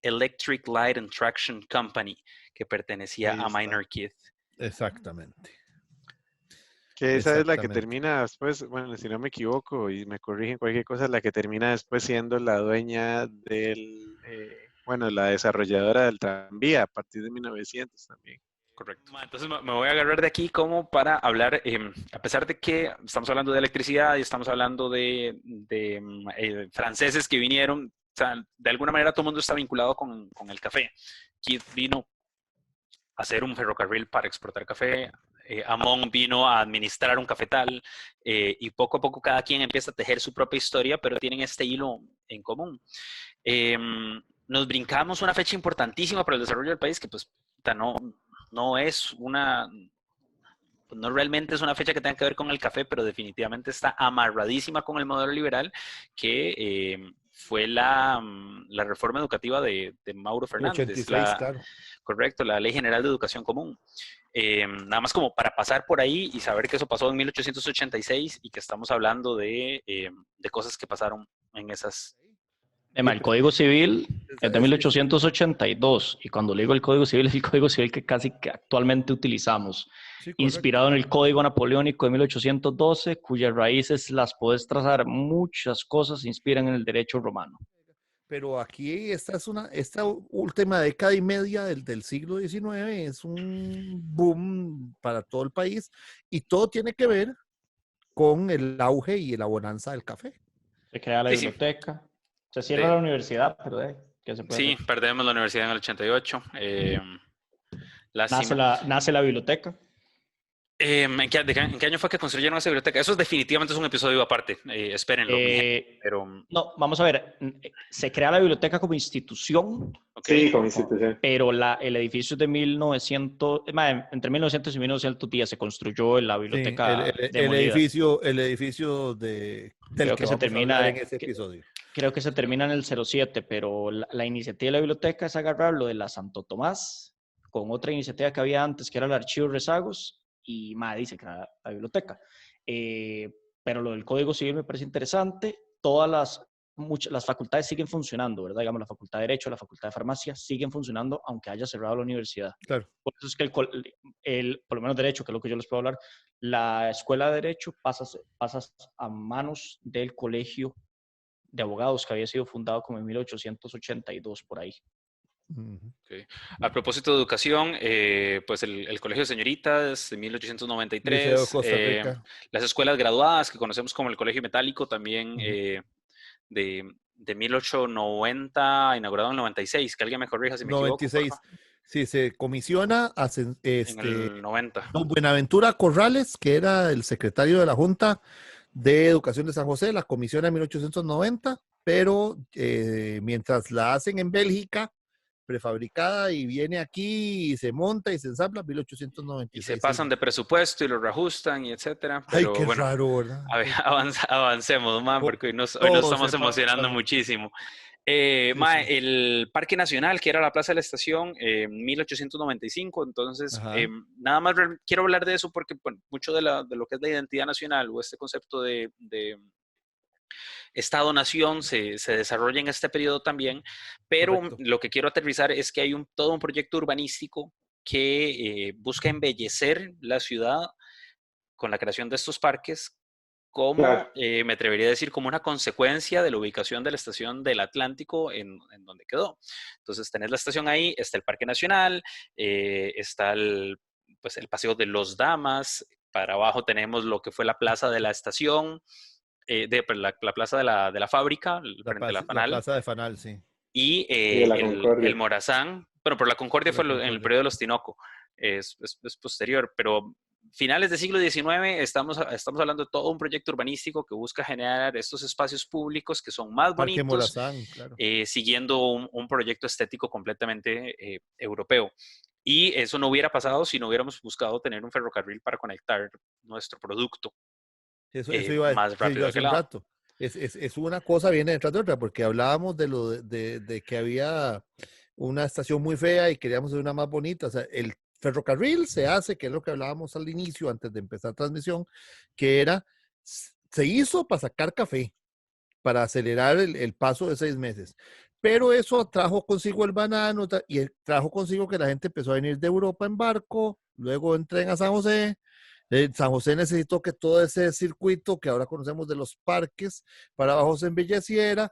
Electric Light and Traction Company, que pertenecía a Minor Keith. Exactamente. Que esa es la que Exactamente. termina después, bueno, si no me equivoco y me corrigen cualquier cosa, la que termina después siendo la dueña bueno, la desarrolladora del tranvía a partir de 1900 también. Correcto. Entonces me voy a agarrar de aquí como para hablar, a pesar de que estamos hablando de electricidad y estamos hablando de franceses que vinieron, o sea, de alguna manera todo el mundo está vinculado con el café. Keith vino a hacer un ferrocarril para exportar café. Amón vino a administrar un cafetal, y poco a poco cada quien empieza a tejer su propia historia, pero tienen este hilo en común. Nos brincamos una fecha importantísima para el desarrollo del país, que pues no es no realmente es una fecha que tenga que ver con el café, pero definitivamente está amarradísima con el modelo liberal, que fue la reforma educativa de Mauro Fernández. 86, claro. Correcto, la Ley General de Educación Común. Nada más como para pasar por ahí y saber que eso pasó en 1886 y que estamos hablando de cosas que pasaron en esas. El Código Civil es de 1882, y cuando le digo el Código Civil, es el Código Civil que casi que actualmente utilizamos, Sí, inspirado en el Código Napoleónico de 1812, cuyas raíces las puedes trazar. Muchas cosas se inspiran en el derecho romano. Pero aquí esta última década y media del siglo XIX es un boom para todo el país, y todo tiene que ver con el auge y la bonanza del café. Se crea la biblioteca, se cierra la universidad, pero ¿qué se puede hacer? Perdemos la universidad en el 88. Nace la biblioteca. ¿En qué año fue que construyeron esa biblioteca? Eso definitivamente es un episodio aparte, espérenlo. Pero no, vamos a ver, se crea la biblioteca como institución. Okay. Sí, como institución. Pero el edificio es de 1900, entre 1900 y 1910 se construyó la biblioteca. Sí, el edificio del creo que se termina en ese episodio. Creo que se termina en el 07, pero la iniciativa de la biblioteca es agarrar lo de la Santo Tomás con otra iniciativa que había antes, que era el Archivo Rezagos, y dice que era la biblioteca. Pero lo del Código Civil me parece interesante. Todas las facultades siguen funcionando, ¿verdad? Digamos, la Facultad de Derecho, la Facultad de Farmacia siguen funcionando, aunque haya cerrado la universidad. Claro. Por eso es que por lo menos Derecho, que es lo que yo les puedo hablar, la Escuela de Derecho pasa a manos del Colegio de Abogados, que había sido fundado como en 1882, por ahí. Okay. A propósito de educación, pues el Colegio de Señoritas de 1893, Liceo Costa Rica. Las escuelas graduadas que conocemos como el Colegio Metálico también, de 1890, inaugurado en 96, que alguien me corrija si me 96. equivoco. Sí, se comisiona en el 90. Don Buenaventura Corrales, que era el secretario de la Junta de Educación de San José, la comisiona en 1890, pero mientras la hacen en Bélgica, prefabricada, y viene aquí y se monta y se ensambla, 1896. Y se pasan de presupuesto y lo reajustan y etcétera. Pero, ay, qué raro, ¿verdad? A ver, avancemos, man, porque hoy nos estamos emocionando muchísimo. El Parque Nacional, que era la Plaza de la Estación, 1895. Entonces, nada más quiero hablar de eso porque bueno, mucho de lo que es la identidad nacional o este concepto de Estado-nación se desarrolla en este periodo también, pero Correcto. lo que quiero aterrizar es que hay todo un proyecto urbanístico que busca embellecer la ciudad con la creación de estos parques, como Claro. me atrevería a decir, como una consecuencia de la ubicación de la estación del Atlántico en donde quedó. Entonces, tenés la estación ahí, está el Parque Nacional, está pues, el Paseo de los Damas, para abajo tenemos lo que fue la Plaza de la Estación, la Plaza de la Fábrica, frente a la La Fanal, plaza de Fanal, sí. y Y de la el Concordia. Morazán. Bueno, pero la Concordia De la fue en el Concordia. periodo de los Tinoco, es posterior, pero finales del siglo XIX estamos hablando de todo un proyecto urbanístico que busca generar estos espacios públicos que son más Parque bonitos, Morazán, claro. siguiendo un proyecto estético completamente europeo. Y eso no hubiera pasado si no hubiéramos buscado tener un ferrocarril para conectar nuestro producto Eso iba a más decir rápido yo de hace aquel un lado. rato. Es una cosa viene detrás de otra, porque hablábamos de que había una estación muy fea y queríamos hacer una más bonita. O sea, el ferrocarril se hace, que es lo que hablábamos al inicio, antes de empezar transmisión, que era, se hizo para sacar café, para acelerar el paso de 6 meses. Pero eso trajo consigo el banano y trajo consigo que la gente empezó a venir de Europa en barco, luego en tren a San José. San José necesitó que todo ese circuito que ahora conocemos de los parques para abajo se embelleciera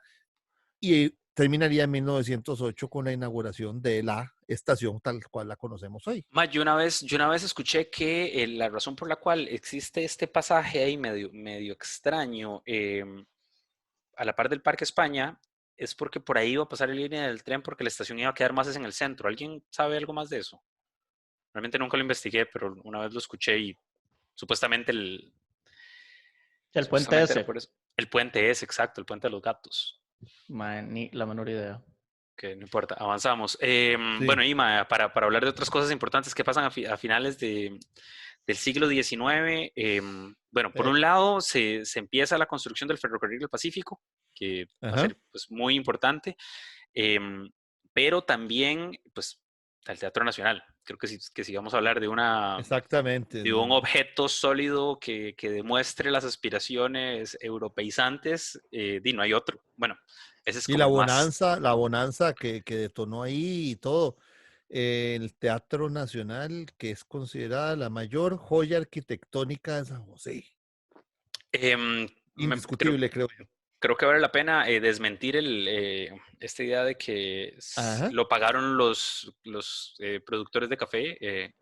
y terminaría en 1908 con la inauguración de la estación tal cual la conocemos hoy. Yo una vez escuché que la razón por la cual existe este pasaje ahí medio extraño a la par del Parque España es porque por ahí iba a pasar la línea del tren porque la estación iba a quedar más en el centro. ¿Alguien sabe algo más de eso? Realmente nunca lo investigué, pero una vez lo escuché y supuestamente El puente supuestamente era ese. por eso. El puente es, exacto, el puente de los gatos. Ni la menor idea. Que no importa, avanzamos. Sí. Bueno, Ima, para hablar de otras cosas importantes que pasan a finales del siglo XIX, bueno, por un lado se empieza la construcción del ferrocarril del Pacífico, que va a Ajá. ser pues, muy importante, pero también pues el Teatro Nacional. Creo que si vamos a hablar Exactamente. de un objeto sólido que demuestre las aspiraciones europeizantes, no hay otro. Bueno, ese es Y como el más. la bonanza que detonó ahí y todo. El Teatro Nacional, que es considerada la mayor joya arquitectónica de San José. Em, creo, Indiscutible, creo yo. creo que vale la pena desmentir esta idea de que Ajá. lo pagaron los productores de café.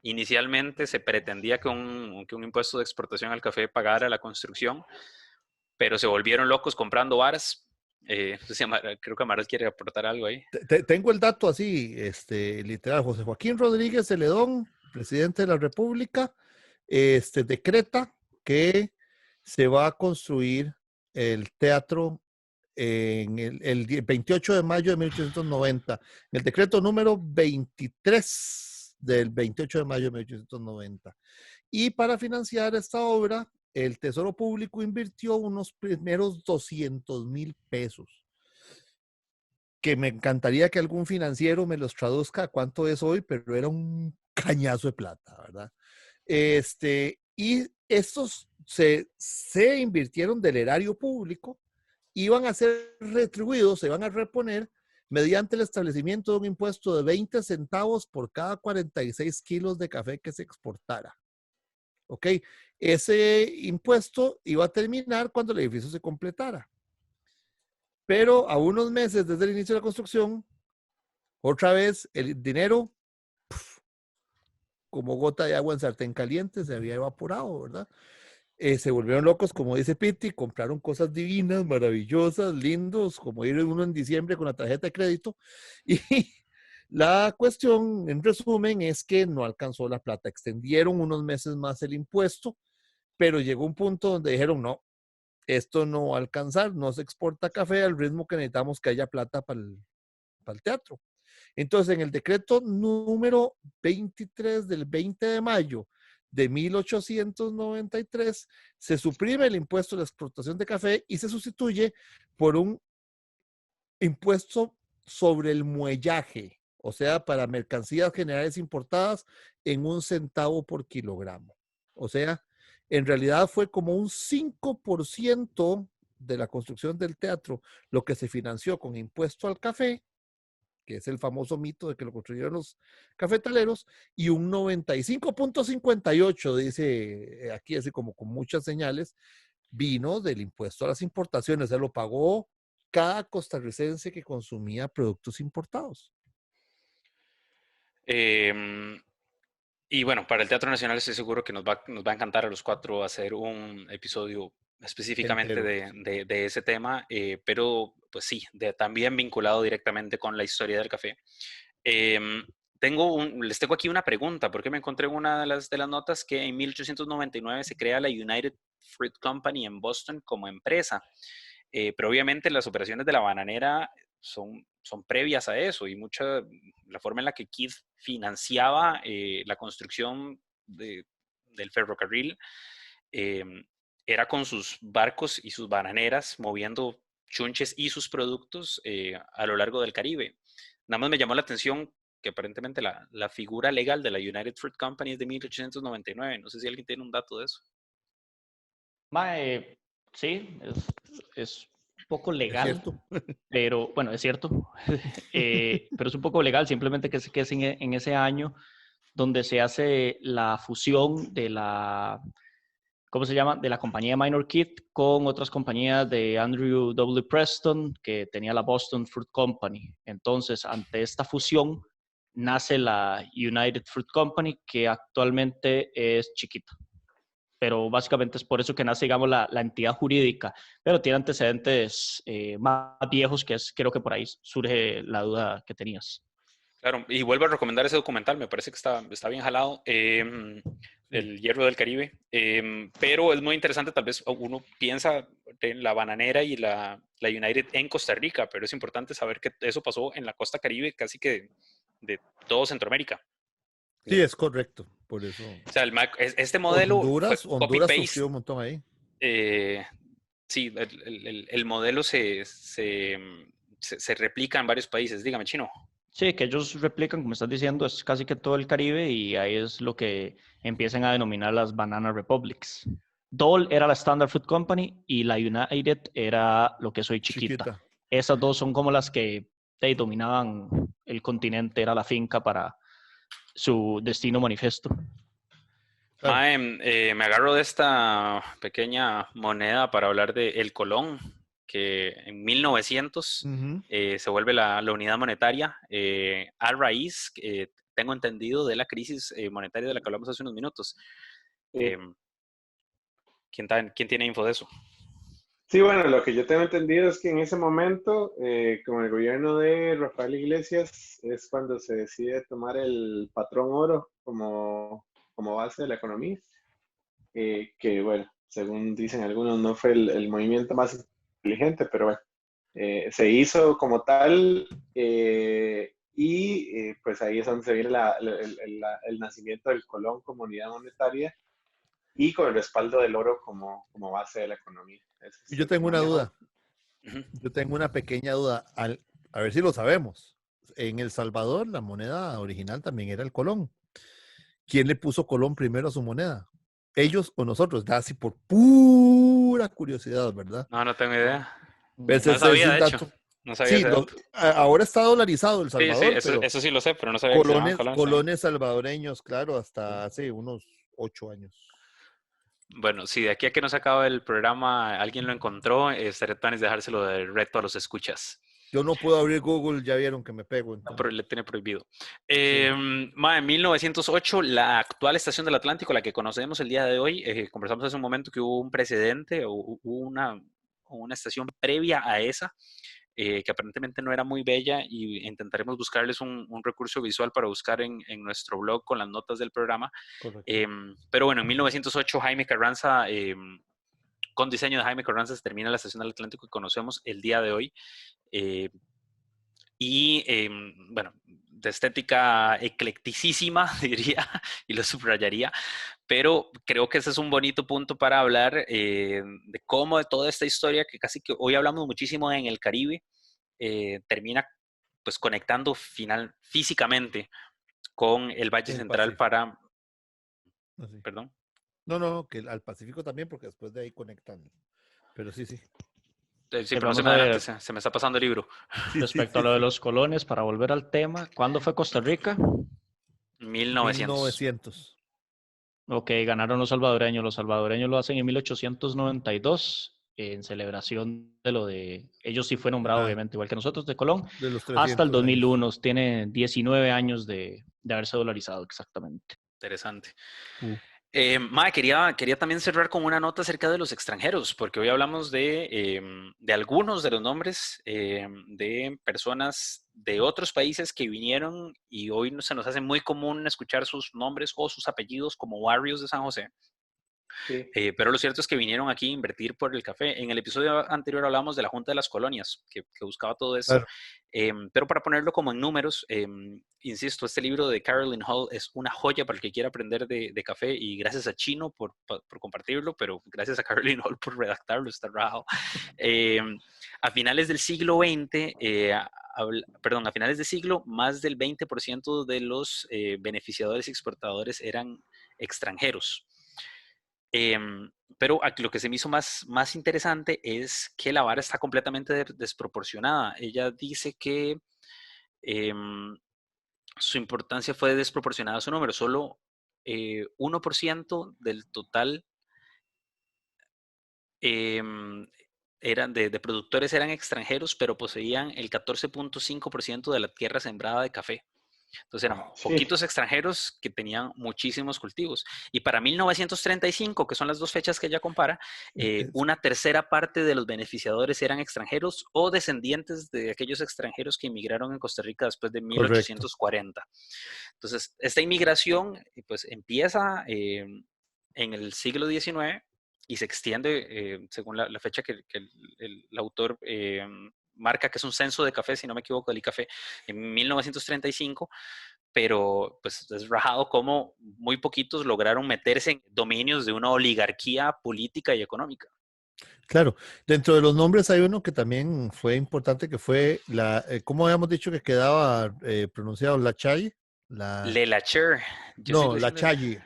Inicialmente se pretendía que un impuesto de exportación al café pagara la construcción, pero se volvieron locos comprando varas. No sé si creo que Amaral quiere aportar algo ahí. Tengo el dato así, literal. José Joaquín Rodríguez Celedón, presidente de la República, decreta que se va a construir el teatro en el 28 de mayo de 1890, el decreto número 23 del 28 de mayo de 1890. Y para financiar esta obra, el Tesoro Público invirtió unos primeros 200,000 pesos, que me encantaría que algún financiero me los traduzca a cuánto es hoy, pero era un cañazo de plata, ¿verdad? Y estos se invirtieron del erario público, iban a ser retribuidos, se iban a reponer mediante el establecimiento de un impuesto de 20 centavos por cada 46 kilos de café que se exportara. ¿Ok? Ese impuesto iba a terminar cuando el edificio se completara. Pero a unos meses desde el inicio de la construcción, otra vez el dinero, como gota de agua en sartén caliente, se había evaporado, ¿verdad? Se volvieron locos, como dice Pitti, compraron cosas divinas, maravillosas, lindos, como ir uno en diciembre con la tarjeta de crédito. Y la cuestión, en resumen, es que no alcanzó la plata. Extendieron unos meses más el impuesto, pero llegó un punto donde dijeron, no, esto no va a alcanzar, no se exporta café al ritmo que necesitamos que haya plata para el teatro. Entonces, en el decreto número 23 del 20 de mayo de 1893, se suprime el impuesto de la exportación de café y se sustituye por un impuesto sobre el muellaje, o sea, para mercancías generales importadas en 1 centavo por kilogramo. O sea, en realidad fue como un 5% de la construcción del teatro lo que se financió con impuesto al café, que es el famoso mito de que lo construyeron los cafetaleros, y un 95.58, dice aquí así como con muchas señales, vino del impuesto a las importaciones. Se lo pagó cada costarricense que consumía productos importados. Y bueno, para el Teatro Nacional estoy seguro que nos va a encantar a los 4 hacer un episodio específicamente de ese tema, pero pues sí, también vinculado directamente con la historia del café. Les tengo aquí una pregunta, porque me encontré en una de las notas que en 1899 se crea la United Fruit Company en Boston como empresa, pero obviamente las operaciones de la bananera son previas a eso, y la forma en la que Keith financiaba la construcción del ferrocarril era con sus barcos y sus bananeras moviendo chunches y sus productos a lo largo del Caribe. Nada más me llamó la atención que aparentemente la figura legal de la United Fruit Company es de 1899. No sé si alguien tiene un dato de eso. Sí, es poco legal, ¿Es cierto? pero bueno, es cierto, pero es un poco legal, simplemente que es en ese año donde se hace la fusión de la, ¿cómo se llama? De la compañía Minor Keith con otras compañías de Andrew W. Preston, que tenía la Boston Fruit Company. Entonces, ante esta fusión, nace la United Fruit Company, que actualmente es chiquita. Pero básicamente es por eso que nace, digamos, la entidad jurídica, pero tiene antecedentes más viejos, que es, creo que por ahí surge la duda que tenías. Claro, y vuelvo a recomendar ese documental, me parece que está bien jalado, El Hierro del Caribe, pero es muy interesante, tal vez uno piensa en la bananera y la United en Costa Rica, pero es importante saber que eso pasó en la costa Caribe, casi que de todo Centroamérica. Sí, es correcto, por eso. O sea, este modelo fue Honduras copy-paste. sufrió un montón ahí. Sí, el modelo se replica en varios países. Dígame, Chino. Sí, que ellos replican, como estás diciendo, es casi que todo el Caribe, y ahí es lo que empiezan a denominar las Banana Republics. Dole era la Standard Fruit Company y la United era lo que soy chiquita. Esas dos son como las que dominaban el continente, era la finca para su destino manifiesto. Claro. Mae, me agarro de esta pequeña moneda para hablar de el colón, que en 1900 se vuelve la unidad monetaria a raíz, tengo entendido, de la crisis monetaria de la que hablamos hace unos minutos. Sí. ¿Quién tiene info de eso? Sí, bueno, lo que yo tengo entendido es que en ese momento, con el gobierno de Rafael Iglesias, es cuando se decide tomar el patrón oro como base de la economía, que bueno, según dicen algunos, no fue el movimiento más inteligente, pero bueno, se hizo como tal, y pues ahí es donde se viene el nacimiento del colón como unidad monetaria y con el respaldo del oro como base de la economía. Yo tengo una duda. Yo tengo una pequeña duda. A ver si lo sabemos. En El Salvador, la moneda original también era el colón. ¿Quién le puso colón primero a su moneda? ¿Ellos o nosotros? Así por pura curiosidad, ¿verdad? No tengo idea. No sabía, de hecho. No sabía ese dato. Ahora está dolarizado El Salvador. Sí, eso sí lo sé, pero no sabía que se llamaban colones. Colones salvadoreños, claro, hasta hace unos 8 años. Bueno, si de aquí a que no se acaba el programa alguien lo encontró, estaré planes de dejárselo de reto a los escuchas. Yo no puedo abrir Google, ya vieron que me pego. Entonces. No, pero le tiene prohibido. En 1908, la actual estación del Atlántico, la que conocemos el día de hoy, conversamos hace un momento que hubo un precedente, o hubo una estación previa a esa, que aparentemente no era muy bella, y intentaremos buscarles un recurso visual para buscar en nuestro blog con las notas del programa. Pero bueno, en 1908 Jaime Carranza, con diseño de Jaime Carranza, se termina la estación del Atlántico que conocemos el día de hoy. Bueno, de estética eclecticísima, diría, y lo subrayaría, pero creo que ese es un bonito punto para hablar de cómo de toda esta historia, que casi que hoy hablamos muchísimo en el Caribe, termina pues conectando físicamente con el Valle El Central Pacífico. para, Así. perdón. No, que al Pacífico también, porque después de ahí conectan. Pero sí. Sí, pero no se Vamos me a adelante, ver, se me está pasando el libro. respecto a lo de los colones, para volver al tema, ¿cuándo fue Costa Rica? 1900. 1900. Ok, ganaron los salvadoreños. Los salvadoreños lo hacen en 1892, en celebración de lo de... Ellos sí fue nombrado, Ah, obviamente, igual que nosotros, de Colón, de los hasta el 300 años. 2001. Tiene 19 años de haberse dolarizado, exactamente. Interesante. Uh, Mae, quería también cerrar con una nota acerca de los extranjeros, porque hoy hablamos de algunos de los nombres de personas de otros países que vinieron y hoy se nos hace muy común escuchar sus nombres o sus apellidos como Warriors de San José. Sí. Pero lo cierto es que vinieron aquí a invertir por el café. En el episodio anterior hablamos de la Junta de las Colonias, que buscaba todo esto. claro. Pero para ponerlo como en números, insisto, este libro de Carolyn Hall es una joya para el que quiera aprender de café y gracias a Chino por compartirlo, pero gracias a Carolyn Hall por redactarlo, está raro. A finales del siglo XX, a finales del siglo, más del 20% de los beneficiadores y exportadores eran extranjeros. Pero lo que se me hizo más interesante es que la vara está completamente desproporcionada. Ella dice que su importancia fue desproporcionada a su número. Solo 1% del total de productores eran extranjeros, pero poseían el 14.5% de la tierra sembrada de café. Entonces eran Sí. poquitos extranjeros que tenían muchísimos cultivos. Y para 1935, que son las dos fechas que ella compara, una tercera parte de los beneficiadores eran extranjeros o descendientes de aquellos extranjeros que emigraron en Costa Rica después de Correcto. 1840. Entonces, esta inmigración pues empieza en el siglo XIX y se extiende según la fecha que el autor marca, que es un censo de café, si no me equivoco, del café, en 1935, pero pues es rajado como muy poquitos lograron meterse en dominios de una oligarquía política y económica. Claro, dentro de los nombres hay uno que también fue importante, que fue ¿cómo habíamos dicho que quedaba pronunciado? La Chaille. La, Le Lacher, yo sigo no, la diciendo, Chaille.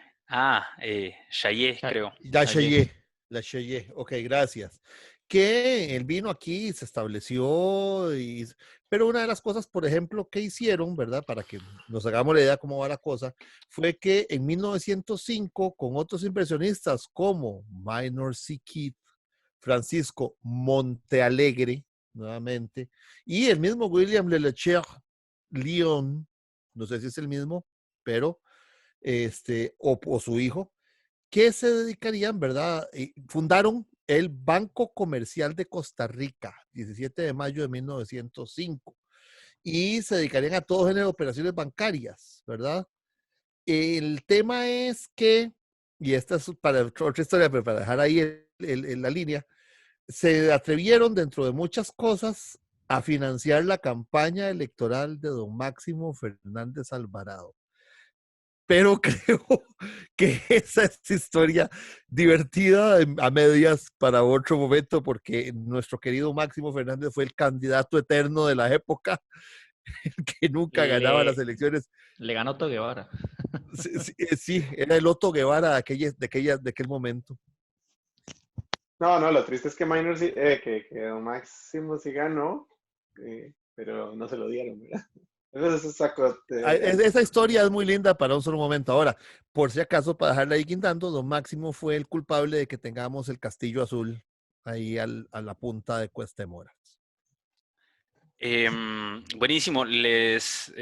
Chayé, Chay- creo. La Chaye. Chaillé. La Chaillé. Ok, gracias. Que él vino aquí, se estableció, pero una de las cosas, por ejemplo, que hicieron, ¿verdad? Para que nos hagamos la idea cómo va la cosa, fue que en 1905, con otros inversionistas como Minor C. Keith, Francisco Montealegre, nuevamente, y el mismo William Lelecher Lyon, no sé si es el mismo, pero o su hijo, que se dedicarían, ¿verdad? Y fundaron el Banco Comercial de Costa Rica, 17 de mayo de 1905, y se dedicarían a todo género de operaciones bancarias, ¿verdad? El tema es que, y esta es para otra historia, pero para dejar ahí la línea, se atrevieron dentro de muchas cosas a financiar la campaña electoral de don Máximo Fernández Alvarado. Pero creo que esa es historia divertida a medias para otro momento, porque nuestro querido Máximo Fernández fue el candidato eterno de la época, que nunca ganaba las Le, elecciones. le ganó Otto Guevara. Sí, era el Otto Guevara de aquel momento. No, lo triste es que Minor sí, que Don Máximo sí ganó, pero no se lo dieron, ¿verdad? Entonces sacó. Esa historia es muy linda para un solo momento. Ahora, por si acaso, para dejarla ahí guindando, don Máximo fue el culpable de que tengamos el Castillo Azul ahí a la punta de Cuesta de Mora. Buenísimo. ¿Les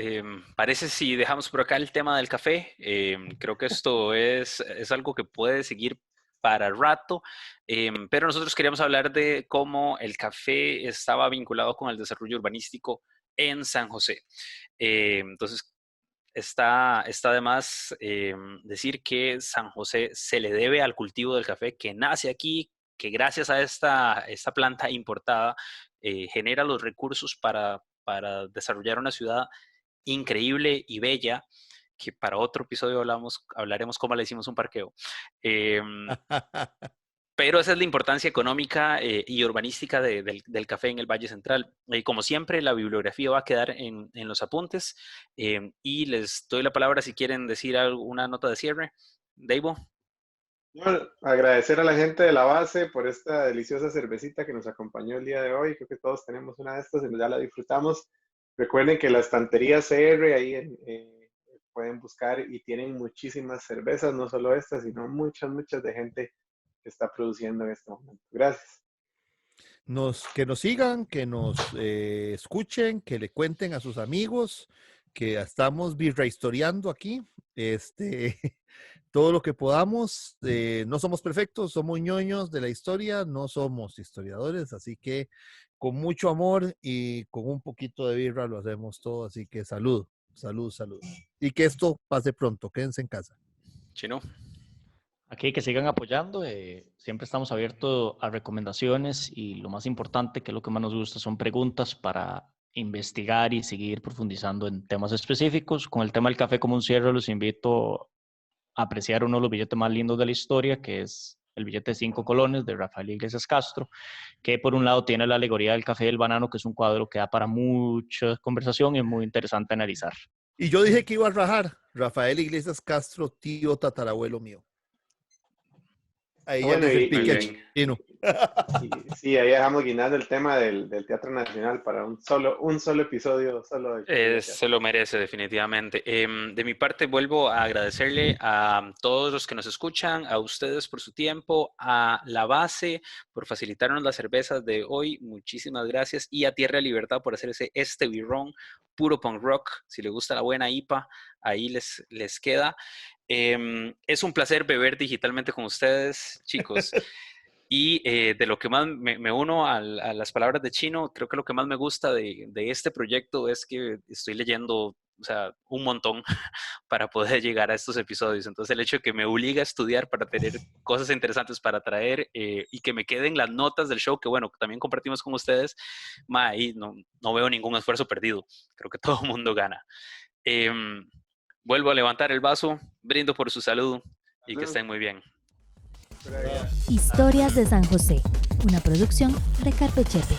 parece si dejamos por acá el tema del café? Creo que esto es algo que puede seguir para rato, pero nosotros queríamos hablar de cómo el café estaba vinculado con el desarrollo urbanístico en San José. Entonces, está de más decir que San José se le debe al cultivo del café que nace aquí, que gracias a esta planta importada genera los recursos para desarrollar una ciudad increíble y bella, que para otro episodio hablaremos cómo le hicimos un parqueo. Pero esa es la importancia económica y urbanística del café en el Valle Central. Como siempre, la bibliografía va a quedar en los apuntes y les doy la palabra si quieren decir alguna nota de cierre. Deivo. Bueno, agradecer a la gente de la base por esta deliciosa cervecita que nos acompañó el día de hoy. Creo que todos tenemos una de estas y ya la disfrutamos. Recuerden que la estantería CR ahí pueden buscar y tienen muchísimas cervezas, no solo estas, sino muchas de gente que está produciendo en este momento. Gracias. Que nos sigan, que nos escuchen, que le cuenten a sus amigos, que estamos virrehistoriando aquí, todo lo que podamos. No somos perfectos, somos ñoños de la historia, no somos historiadores, así que con mucho amor y con un poquito de birra lo hacemos todo, así que salud. Y que esto pase pronto, quédense en casa. Chino. Aquí que sigan apoyando, siempre estamos abiertos a recomendaciones y lo más importante, que es lo que más nos gusta, son preguntas para investigar y seguir profundizando en temas específicos. Con el tema del café como un cierre, los invito a apreciar uno de los billetes más lindos de la historia, que es el billete de 5 colones de Rafael Iglesias Castro, que por un lado tiene la alegoría del café y el banano, que es un cuadro que da para mucha conversación y es muy interesante analizar. Y yo dije que iba a rajar. Rafael Iglesias Castro, tío tatarabuelo mío. Ahí ya les expliqué a Chino. Sí, ahí dejamos guindando el tema del Teatro Nacional para un solo episodio. Se lo merece definitivamente. De mi parte vuelvo a agradecerle a todos los que nos escuchan, a ustedes por su tiempo, a La Base por facilitarnos las cervezas de hoy, muchísimas gracias, y a Tierra de Libertad por hacer este birrón puro punk rock. Si les gusta la buena IPA, ahí les queda. Es un placer beber digitalmente con ustedes, chicos. Y de lo que más me uno a las palabras de Chino, creo que lo que más me gusta de este proyecto es que estoy leyendo, o sea, un montón para poder llegar a estos episodios. Entonces el hecho de que me obliga a estudiar para tener cosas interesantes para traer y que me queden las notas del show, que bueno, también compartimos con ustedes, ahí no veo ningún esfuerzo perdido. Creo que todo el mundo gana. Vuelvo a levantar el vaso, brindo por su salud y que estén muy bien. Historias de San José, una producción de Carpe Chepe.